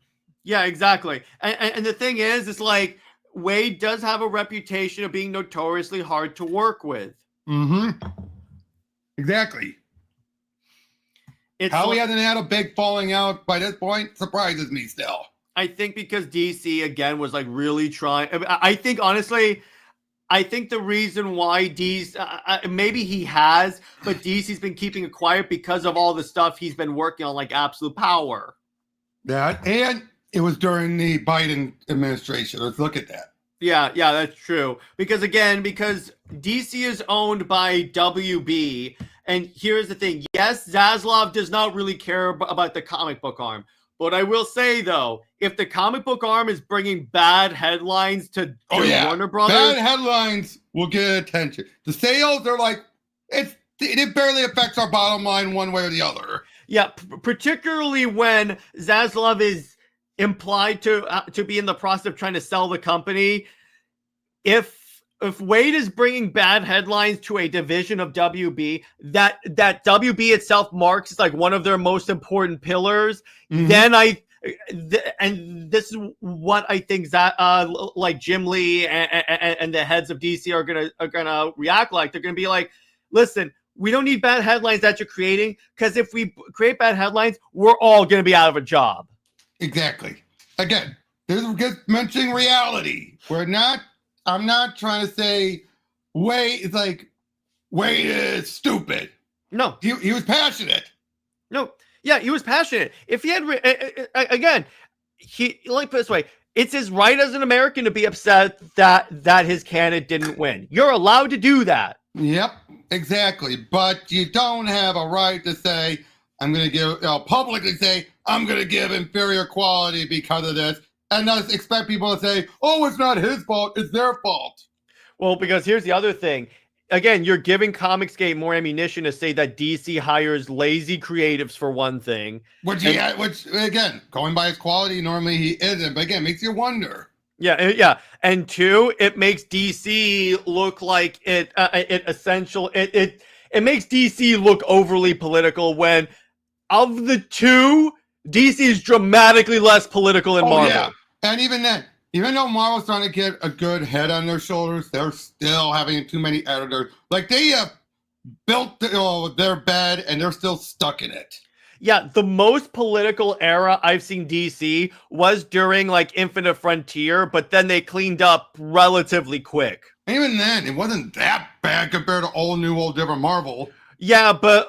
Yeah, exactly. And the thing is, it's like Wade does have a reputation of being notoriously hard to work with. Mm-hmm. Exactly. It's How like, he hasn't had a big falling out by this point surprises me still. I think because DC again was like really trying. I think honestly, I think the reason why DC maybe he has, but DC's been keeping it quiet because of all the stuff he's been working on, like Absolute Power. That and it was during the Biden administration. Let's look at that. Yeah, that's true. Because DC is owned by WB, and here's the thing: yes, Zaslav does not really care about the comic book arm. But I will say, though, if the comic book arm is bringing bad headlines to Warner Brothers, bad headlines will get attention. The sales are like, it barely affects our bottom line one way or the other. yeah, particularly when Zaslav is implied to be in the process of trying to sell the company. If Wade is bringing bad headlines to a division of WB that WB itself marks as like one of their most important pillars, then and this is what I think that like Jim Lee and the heads of DC are gonna react like. They're gonna be like, listen, we don't need bad headlines that you're creating, because if we create bad headlines, we're all gonna be out of a job. Exactly. Again, this is just mentioning reality. I'm not trying to say Wade is stupid. No, he was passionate. No, yeah, he was passionate. If he had, again, like this way, it's his right as an American to be upset that his candidate didn't win. You're allowed to do that. Yep, exactly. But you don't have a right to say, publicly say, I'm going to give inferior quality because of this, and not expect people to say, oh, it's not his fault, it's their fault. Well, because here's the other thing. Again, you're giving Comicsgate more ammunition to say that DC hires lazy creatives for one thing. Which again, going by his quality, normally he isn't. But again, makes you wonder. Yeah. And two, it makes DC look like it makes DC look overly political when, of the two, DC is dramatically less political than Marvel. Yeah. And even then, even though Marvel's trying to get a good head on their shoulders, they're still having too many editors. Like, they have built their bed and they're still stuck in it. Yeah, the most political era I've seen DC was during like Infinite Frontier, but then they cleaned up relatively quick. Even then, it wasn't that bad compared to old different Marvel. Yeah, but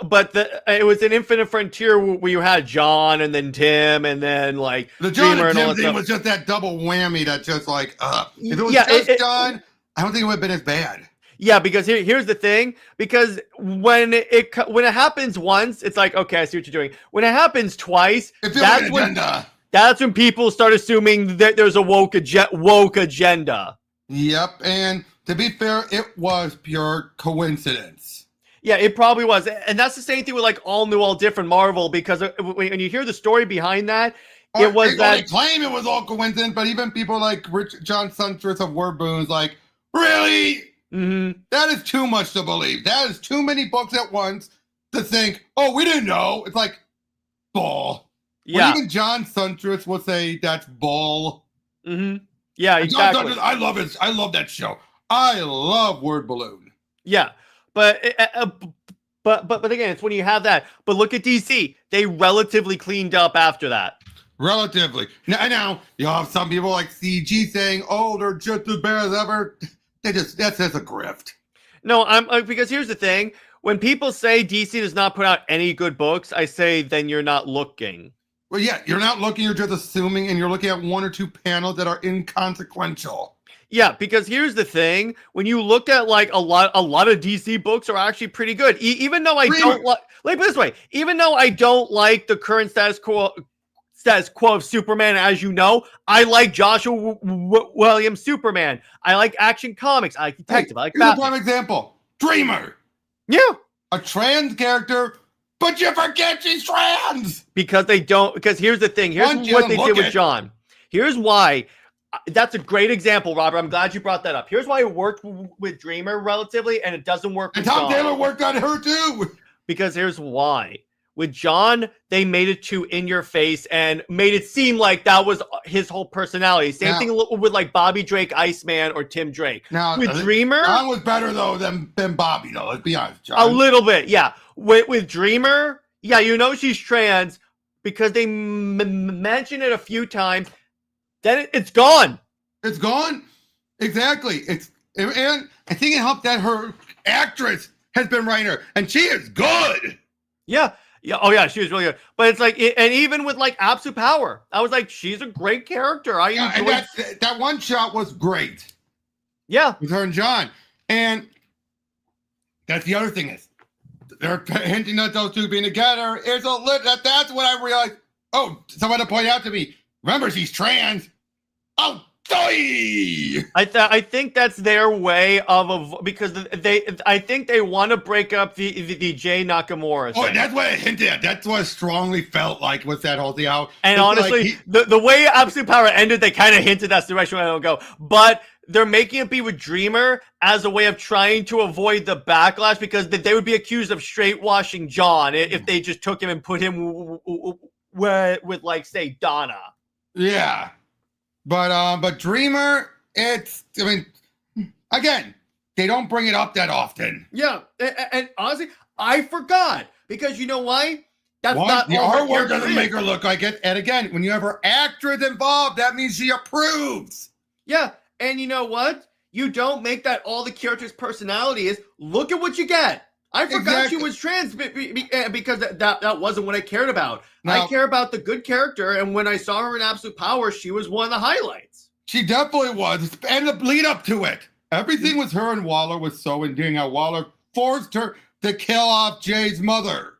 it was an Infinite Frontier where you had John and then Tim and then like the John Dreamer and Tim and thing was just that double whammy that just like, if it was Yeah, just John, I don't think it would have been as bad. Yeah, because here's the thing. Because when it happens once, it's like, okay, I see what you're doing. When it happens twice, that's when people start assuming that there's a woke agenda. Yep, and to be fair, it was pure coincidence. Yeah, it probably was. And that's the same thing with like all new, all different Marvel, because when you hear the story behind that, it was they that claim it was all coincidence, but even people like John Suntress of Word Boons, like, really? Mhm. That is too much to believe. That is too many books at once to think, oh, we didn't know. It's like, bull. Yeah. Well, even John Suntress will say that's bull. Mm-hmm. Yeah, And exactly. John Suntress, I love it. I love that show. I love Word Balloon. Yeah, but again, it's when you have that. But look at DC; they relatively cleaned up after that. Relatively. Now you have some people like CG saying, "Oh, they're just as bad as ever." That's a grift. No, because here's the thing: when people say DC does not put out any good books, I say then you're not looking. Well, yeah, you're not looking. You're just assuming, and you're looking at one or two panels that are inconsequential. Yeah, because here's the thing: when you look at like a lot of DC books are actually pretty good. Even though I don't like, put it this way, even though I don't like the current status quo of Superman, as you know, I like Joshua Williams Superman. I like Action Comics. I like Detective. I like Batman. Here's a Batman. prime example: Dreamer. Yeah, a trans character, but you forget she's trans. Because they don't. Because here's the thing. Here's what they did with John. Here's why. That's a great example, Robert. I'm glad you brought that up. Here's why it worked with Dreamer relatively, and it doesn't work with Tom John. Taylor worked on her too. Because here's why. With John, they made it too in your face and made it seem like that was his whole personality. Same thing with like Bobby Drake, Iceman, or Tim Drake. Now, with Dreamer, John was better though than Bobby though. Let's be honest. John. A little bit, yeah. With Dreamer, yeah, you know she's trans because they mention it a few times. Then it's gone. It's gone. Exactly. And I think it helped that her actress has been writing her, and she is good. Yeah. Yeah. Oh yeah, she was really good. But it's like, and even with like Absolute Power, I was like, she's a great character. I enjoyed that one shot was great. Yeah, with her and John, and that's the other thing is they're hinting at those two being together. It's that's when I realized. Oh, someone to point out to me. Remember, she's trans. Oh, I think that's their way of because I think they want to break up the Jay Nakamura thing. Oh, that's what it hinted at. That's what it strongly felt like with that whole thing. And honestly, like the way Absolute Power ended, they kind of hinted that's the direction I don't go. But they're making it be with Dreamer as a way of trying to avoid the backlash because they would be accused of straight washing John if they just took him and put him with like say Donna. Yeah. But Dreamer, again, they don't bring it up that often. Yeah, and honestly, I forgot because you know why? That's not the artwork doesn't make her look like it. And again, when you have her actress involved, that means she approves. Yeah, and you know what? You don't make that all the character's personality is. Look at what you get. I forgot she was trans because that wasn't what I cared about. Now, I care about the good character, and when I saw her in Absolute Power, she was one of the highlights. She definitely was, and the lead up to it. Everything with her and Waller was so endearing. How Waller forced her to kill off Jay's mother.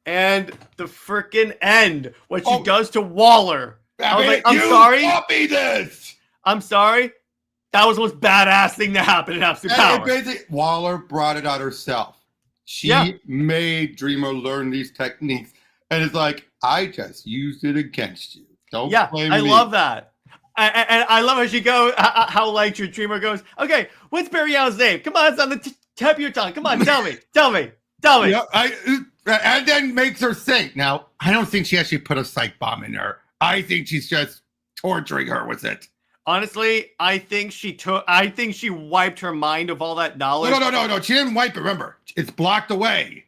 And the frickin' end, what she does to Waller. I was like, I'm sorry. Copy this. I'm sorry. That was the most badass thing to happen in Absolute Power. Basically, Waller brought it out herself. She made Dreamer learn these techniques. And it's like, I just used it against you. Don't blame me. I love that. And I love how she goes, how like your Dreamer goes, okay, what's Barry Allen's name? Come on, it's on the tip of your tongue. Come on, tell me. Yeah, and then makes her think. Now, I don't think she actually put a psych bomb in her. I think she's just torturing her with it. Honestly, I think she wiped her mind of all that knowledge. No. She didn't wipe it. Remember, it's blocked away.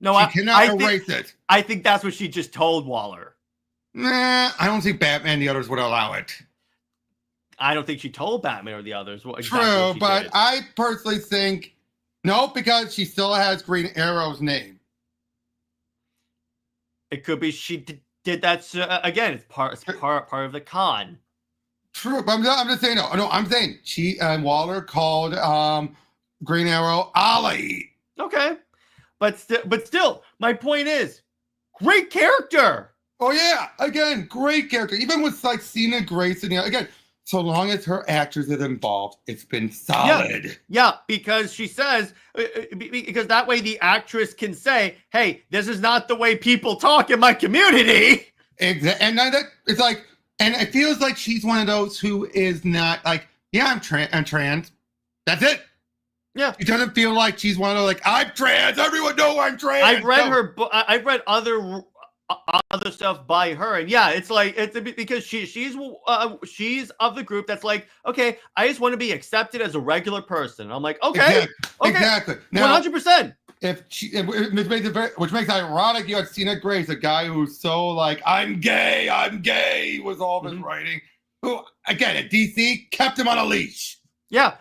No, she cannot erase it. I think that's what she just told Waller. Nah, I don't think Batman and the others would allow it. I don't think she told Batman or the others. True, but I personally think no, because she still has Green Arrow's name. It could be she did that again. It's part of the con. True, but I'm just saying no. I'm saying she and Waller called Green Arrow Ollie. Okay, but still, my point is, great character. Oh yeah, again, great character. Even with like Cena Grayson, again, so long as her actors is involved, it's been solid. Yeah, because she says, because that way the actress can say, hey, this is not the way people talk in my community. Exactly. And that it's like, and it feels like she's one of those who is not like, yeah, I'm trans. That's it. Yeah. It doesn't feel like she's one of those like, I'm trans. Everyone know I'm trans. I've read I've read other stuff by her, and yeah, it's like it's because she's of the group that's like, okay, I just want to be accepted as a regular person. I'm like, okay, Exactly. Now, 100%. Which makes it ironic. You had Cena Grace, a guy who's so like, I'm gay, was all of his writing. Who again at DC kept him on a leash. Yeah,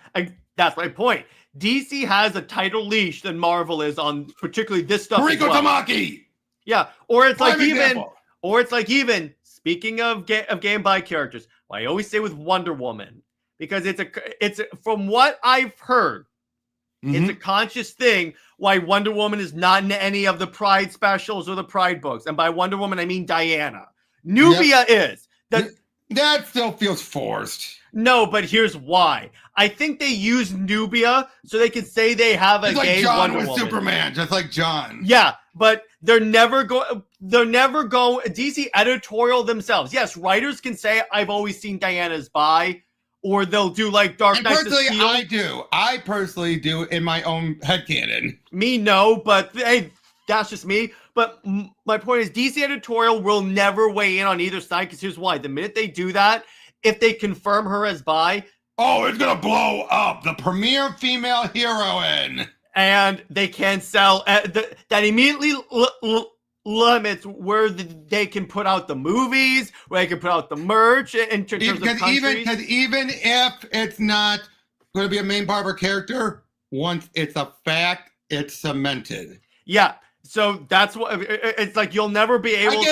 that's my point. DC has a tighter leash than Marvel is on particularly this stuff. Rico Tamaki. Yeah, or it's like even speaking of game by characters, I always say with Wonder Woman, because it's from what I've heard, it's a conscious thing why Wonder Woman is not in any of the Pride specials or the Pride books, and by Wonder Woman I mean Diana. Nubia is that still feels forced. No, but here's why. I think they use Nubia so they can say they have a gay John Wonder with Woman. Superman, just like John. Yeah, but they're never go DC editorial themselves. Yes, writers can say I've always seen Diana's bi, or they'll do like Dark Knight of Steel. I personally do in my own headcanon. Me, no, but hey, that's just me. But my point is DC editorial will never weigh in on either side, because here's why. The minute they do that, if they confirm her as bi, oh, it's gonna blow up. The premier female heroine. And they can sell that immediately limits where they can put out the movies, where they can put out the merch in terms of countries. Because even if it's not going to be a main barber character, once it's a fact, it's cemented. Yeah, so that's what it's like. You'll never be able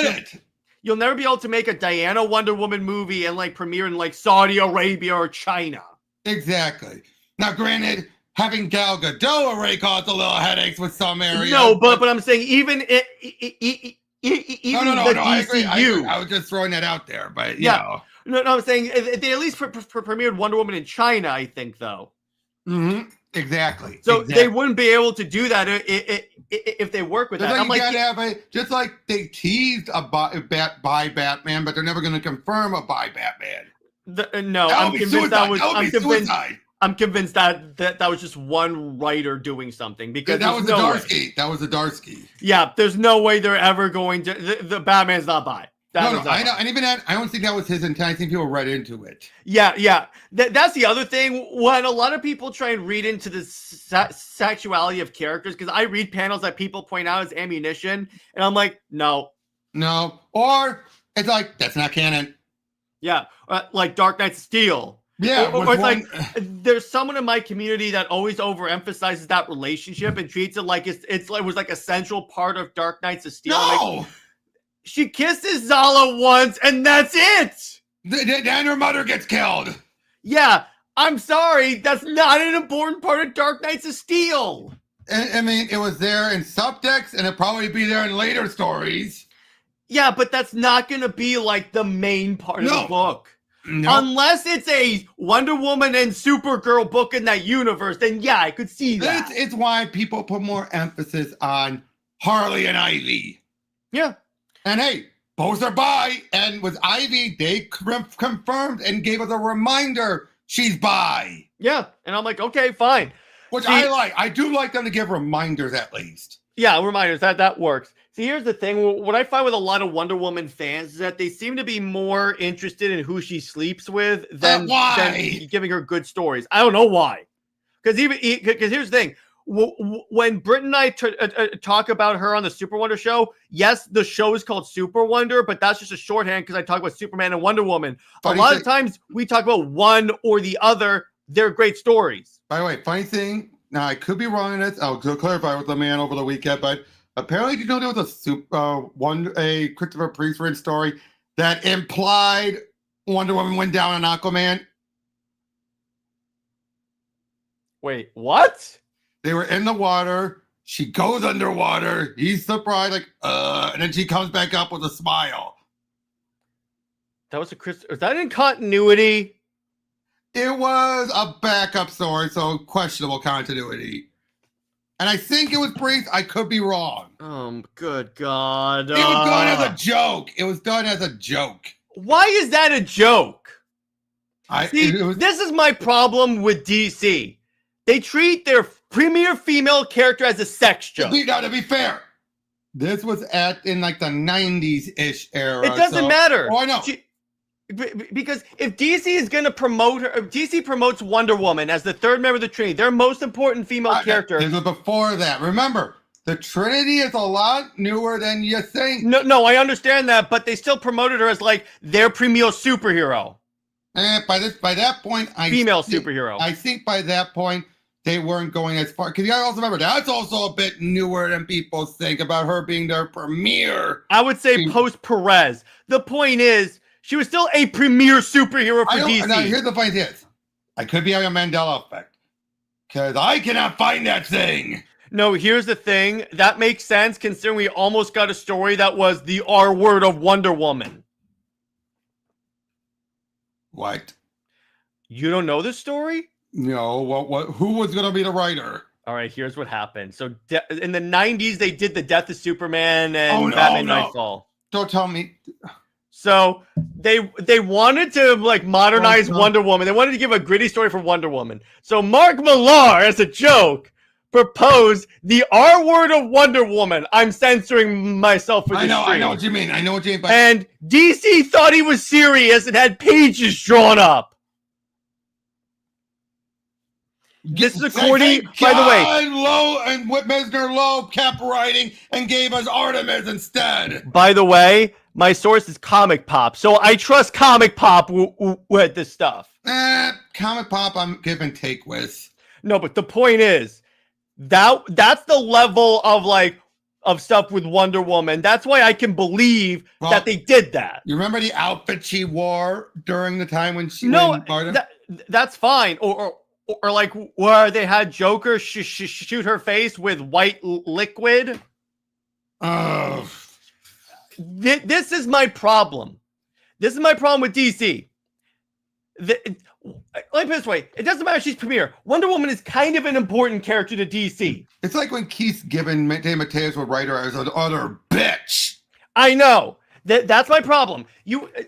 You'll never be able to make a Diana Wonder Woman movie and like premiere in like Saudi Arabia or China. Exactly. Now, granted, having Gal Gadot already caused a little headaches with some areas. No, but I'm saying even no, I agree. I was just throwing that out there, but you know. No, I'm saying they at least premiered Wonder Woman in China, I think, though. Mm-hmm. Exactly. So they wouldn't be able to do that if they work with that. Just like they teased a bi Batman, but they're never going to confirm a bi Batman. I'm convinced that was just one writer doing something, because that was Zdarsky. That was Zdarsky. Yeah, there's no way they're ever going to. The Batman's not bi. I know, and even that, I don't think that was his intent. I think people read into it. Yeah. That's the other thing. When a lot of people try and read into the sexuality of characters, because I read panels that people point out as ammunition, and I'm like, no, or it's like that's not canon. Yeah, like Dark Knight of Steel. Yeah, or it's like there's someone in my community that always overemphasizes that relationship and treats it like it was like a central part of Dark Knights of Steel. No. Like, she kisses Zala once, and that's it. Then her mother gets killed. Yeah, I'm sorry. That's not an important part of Dark Knights of Steel. I mean, it was there in subtext, and it'll probably be there in later stories. Yeah, but that's not going to be like the main part of the book. No. Unless it's a Wonder Woman and Supergirl book in that universe, then yeah, I could see that. It's why people put more emphasis on Harley and Ivy. Yeah. And hey, both are bi, and with Ivy, they confirmed and gave us a reminder she's bi. Yeah, and I'm like, okay, fine. Which I like. I do like them to give reminders at least. Yeah, reminders. That works. See, here's the thing. What I find with a lot of Wonder Woman fans is that they seem to be more interested in who she sleeps with than giving her good stories. I don't know why. Because here's the thing. When Britt and I talk about her on the Super Wonder show, yes, the show is called Super Wonder, but that's just a shorthand because I talk about Superman and Wonder Woman. A lot of times we talk about one or the other. They're great stories. By the way, funny thing, now I could be wrong in this. I'll clarify with the man over the weekend, but apparently, you know, there was a Christopher Priest written story that implied Wonder Woman went down on Aquaman. Wait, what? They were in the water. She goes underwater. He's surprised, and then she comes back up with a smile. That was is that in continuity? It was a backup story, so questionable continuity. And I think it was brief. I could be wrong. Good God. It was done as a joke. It was done as a joke. Why is that a joke? See, It was, this is my problem with DC. They treat their premier female character as a sex joke. now, to be fair, this was in like the 90s-ish era. It doesn't matter. Oh, I know. Because if DC is going to promote her, if DC promotes Wonder Woman as the third member of the Trinity, their most important female character. This was before that. Remember, the Trinity is a lot newer than you think. No, I understand that, but they still promoted her as like their premier superhero. By that point, superhero. I think by that point they weren't going as far. Because you gotta also remember that's also a bit newer than people think about her being their premier. I would say post Perez. The point is, she was still a premier superhero for DC. Now, here's the point: I could be having a Mandela effect because I cannot find that thing. No, here's the thing. That makes sense considering we almost got a story that was the R word of Wonder Woman. What? You don't know this story? No. What? Who was going to be the writer? All right, here's what happened. So in the 90s, they did the Death of Superman and Batman Nightfall. Don't tell me. So they wanted to like modernize Wonder Woman. They wanted to give a gritty story for Wonder Woman. So Mark Millar, as a joke, proposed the R word of Wonder Woman. I'm censoring myself for this. I know what you mean. But... And DC thought he was serious and had pages drawn up. This is according, by the way. Lowe and Whit Mesner Loeb kept writing and gave us Artemis instead. By the way, my source is Comic Pop, so I trust Comic Pop with this stuff. Comic Pop, I'm give and take with. No, but the point is that's the level of stuff with Wonder Woman. That's why I can believe that they did that. You remember the outfit she wore during the time when she? That's fine. Or like where they had Joker shoot her face with white liquid. Oh. This is my problem. This is my problem with DC. Let me put it this way. It doesn't matter if she's premier. Wonder Woman is kind of an important character to DC. It's like when Keith Giffen, Dave Mateus would write her as an utter bitch. I know. That's my problem.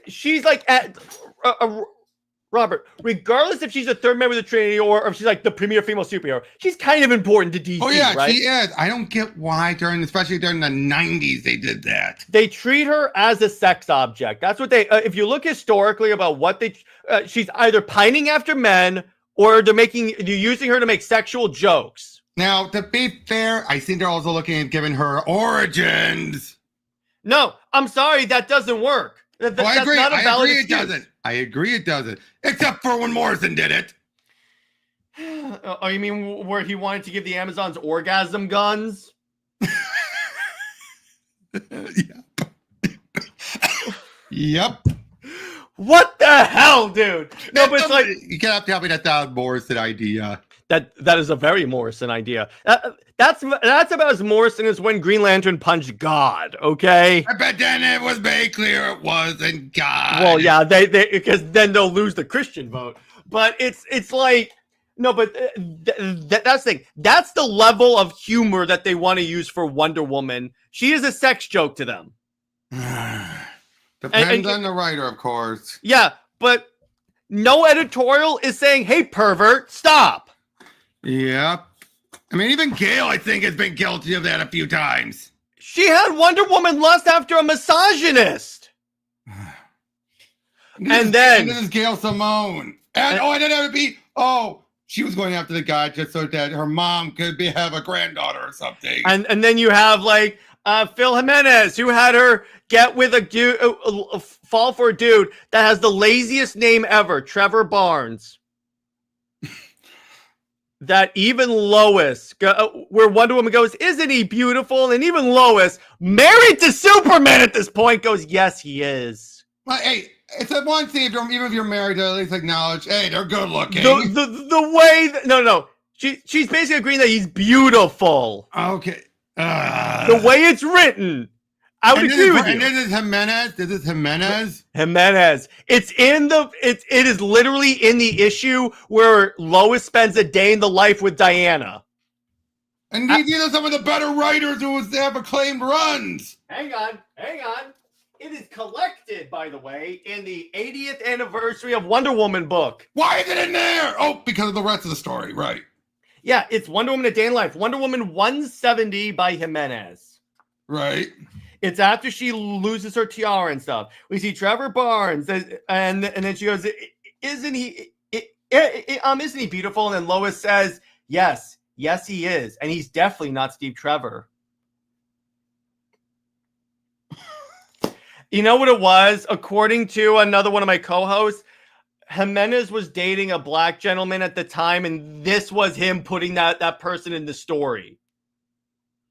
She's like Robert, regardless if she's a third member of the Trinity or if she's like the premier female superhero, she's kind of important to DC. Oh yeah, right? she is. I don't get why especially during the 90s, they did that. They treat her as a sex object. That's what they. If you look historically about what she's either pining after men or they're using her to make sexual jokes. Now, to be fair, I think they're also looking at giving her origins. No, I'm sorry, that doesn't work. I agree. Not a valid it doesn't. I agree it doesn't. Except for when Morrison did it. Oh, you mean where he wanted to give the Amazons orgasm guns? Yep. What the hell, dude? No, but it's like you can't have to tell me that Morrison idea. That is a very Morrison idea. That's about as Morrison as when Green Lantern punched God. Okay. But then it was made clear it wasn't God. Well, yeah, they because then they'll lose the Christian vote. But it's like no, but that's the thing. That's the level of humor that they want to use for Wonder Woman. She is a sex joke to them. Depends on the writer, of course. Yeah, but no editorial is saying, "Hey, pervert, stop." Yep. I mean, even Gail, I think, has been guilty of that a few times. She had Wonder Woman lust after a misogynist. And then this is Gail Simone. And then it would be, she was going after the guy just so that her mom could have a granddaughter or something. And then you have like Phil Jimenez, who had her get with a dude, fall for a dude that has the laziest name ever, Trevor Barnes. That even Lois, where Wonder Woman goes, isn't he beautiful? And even Lois, married to Superman at this point, goes, yes, he is. Well, hey, it's a one thing, even if you're married, to at least acknowledge, hey, they're good looking. The way that, no. She's basically agreeing that he's beautiful. Okay. The way it's written. I would And agree with you. And this is Jimenez. This is Jimenez. Jimenez. It is literally in the issue where Lois spends a day in the life with Diana. And these are some of the better writers who have acclaimed runs. Hang on. It is collected, by the way, in the 80th anniversary of Wonder Woman book. Why is it in there? Oh, because of the rest of the story, right? Yeah, it's Wonder Woman: A Day in Life. Wonder Woman 170 by Jimenez. Right. It's after she loses her tiara and stuff. We see Trevor Barnes, and then she goes, "Isn't he? Isn't he beautiful?" And then Lois says, "Yes, he is, and he's definitely not Steve Trevor." You know what it was? According to another one of my co-hosts, Jimenez was dating a black gentleman at the time, and this was him putting that person in the story.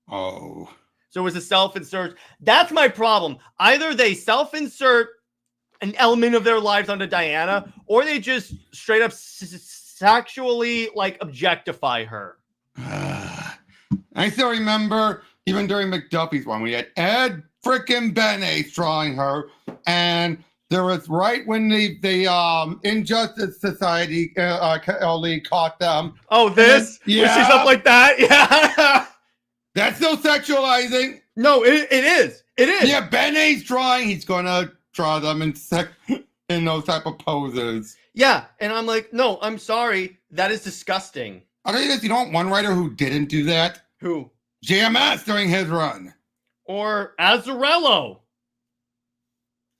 Oh. So it was a self-insert. That's my problem. Either they self-insert an element of their lives onto Diana, or they just straight up sexually objectify her. I still remember even during McDuffie's one, we had Ed frickin' Benes drawing her, and there was right when the Injustice Society League caught them. Oh, this? Yeah. Was she something like that? Yeah. That's no sexualizing. No, it is. It is. Yeah, Benet's drawing. He's gonna draw them in those type of poses. Yeah, and I'm like, no, I'm sorry. That is disgusting. I'll tell you this, you know one writer who didn't do that? Who? JMS during his run. Or Azzarello.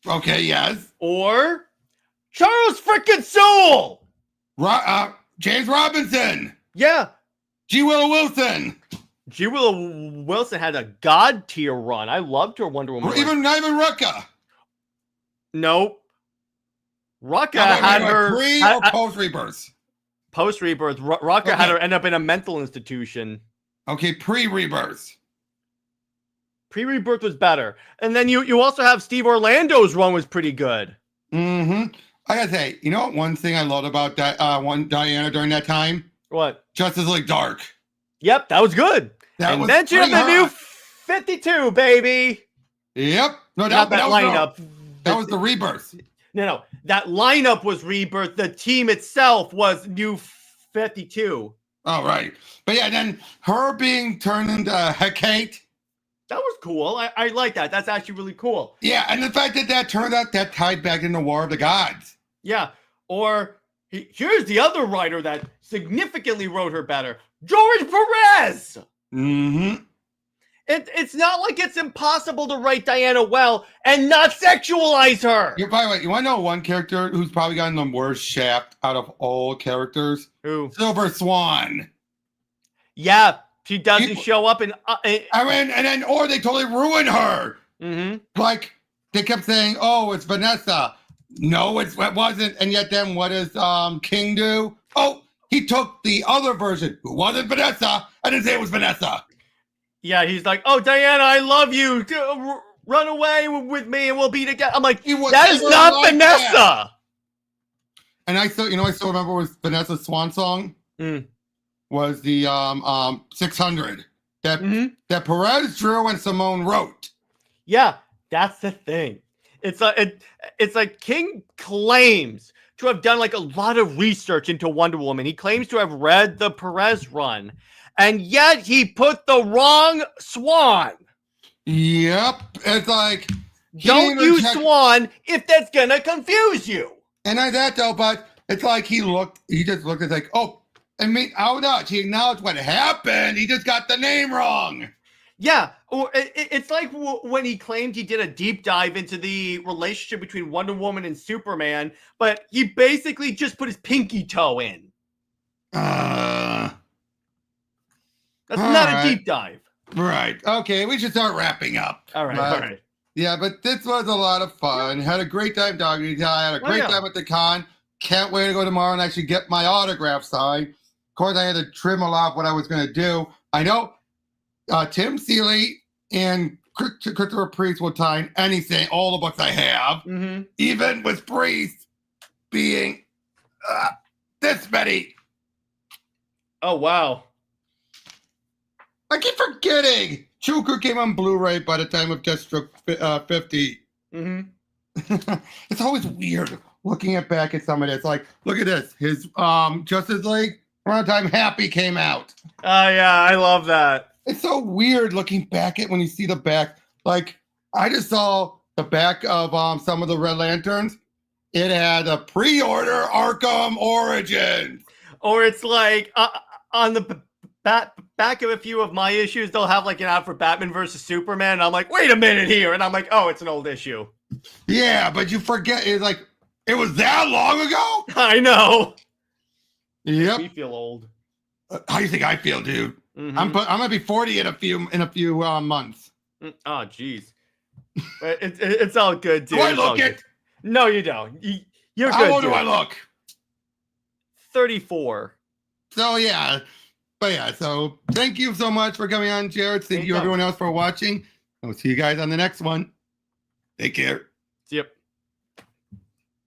Okay, yes. Or Charles frickin' Soule. James Robinson. Yeah. G. Willow Wilson. G. Willow Wilson had a god tier run. I loved her Wonder Woman. Not even Rucka. Nope. Rucka had her pre or post rebirth. Post rebirth. Rucka had her end up in a mental institution. Okay, pre rebirth. Pre rebirth was better, and then you also have Steve Orlando's run was pretty good. Mm-hmm. I gotta say, you know what? One thing I loved about that Diana during that time. What? Justice League Dark. Yep, that was good. Invention of the new 52, baby. Yep. No, that lineup. That was the rebirth. No. That lineup was rebirth. The team itself was new 52. Oh, right. But yeah, then her being turned into Hecate. That was cool. I like that. That's actually really cool. Yeah, and the fact that turned out that tied back into War of the Gods. Yeah. Or here's the other writer that significantly wrote her better. George Perez. Mm-hmm. It's not like it's impossible to write Diana well and not sexualize her. You're probably right. You want to know one character who's probably gotten the worst shaft out of all characters? Who? Silver Swan. Yeah, she doesn't show up in. Or they totally ruin her. Mm-hmm. Like they kept saying, "Oh, it's Vanessa." No, it wasn't. And yet, then what does King do? Oh, he took the other version, who wasn't Vanessa. I didn't say it was Vanessa. Yeah, he's like, "Oh, Diana, I love you. Run away with me, and we'll be together." I'm like, that is not like Vanessa. That. And I still remember was Vanessa's swan song. Was the 600 that Perez drew and Simone wrote. Yeah, that's the thing. It's like King claims to have done like a lot of research into Wonder Woman. He claims to have read the Perez run, and yet he put the wrong Swan. Yep, it's like don't use Swan if that's gonna confuse you. And I that though, but it's like he just looked at like, oh. I mean, he acknowledged what happened. He just got the name wrong. Yeah, or it's like when he claimed he did a deep dive into the relationship between Wonder Woman and Superman, but he basically just put his pinky toe in. That's not a deep dive. Right. Okay, we should start wrapping up. All right. Yeah, but this was a lot of fun. Had a great time talking to you. I had a great time at the con. Can't wait to go tomorrow and actually get my autograph signed. Of course, I had to trim a lot what I was going to do. I know Tim Seeley and Christopher Priest will sign anything, all the books I have, even with Priest being this many. Oh, wow. I keep forgetting. Joker came on Blu-ray by the time of Deathstroke 50. It's always weird looking back at some of this. Like, look at this. His Justice League around the time Happy came out. Oh yeah, I love that. It's so weird looking back at when you see the back. Like, I just saw the back of some of the Red Lanterns. It had a pre-order Arkham Origins. Or it's like on the back of a few of my issues, they'll have like an ad for Batman versus Superman. And I'm like, wait a minute here. And I'm like, oh, it's an old issue. Yeah, but you forget, it's like, it was that long ago? I know. Yep. We feel old. How do you think I feel, dude? I'm gonna be 40 in a few months. Oh, jeez. It's all good, dude. Do I It's all look it? good. No, you don't. You're How good. old do dude. I look? 34. So yeah, but yeah. So thank you so much for coming on, Jared. Thank you everyone else for watching. I'll see you guys on the next one. Take care. Yep.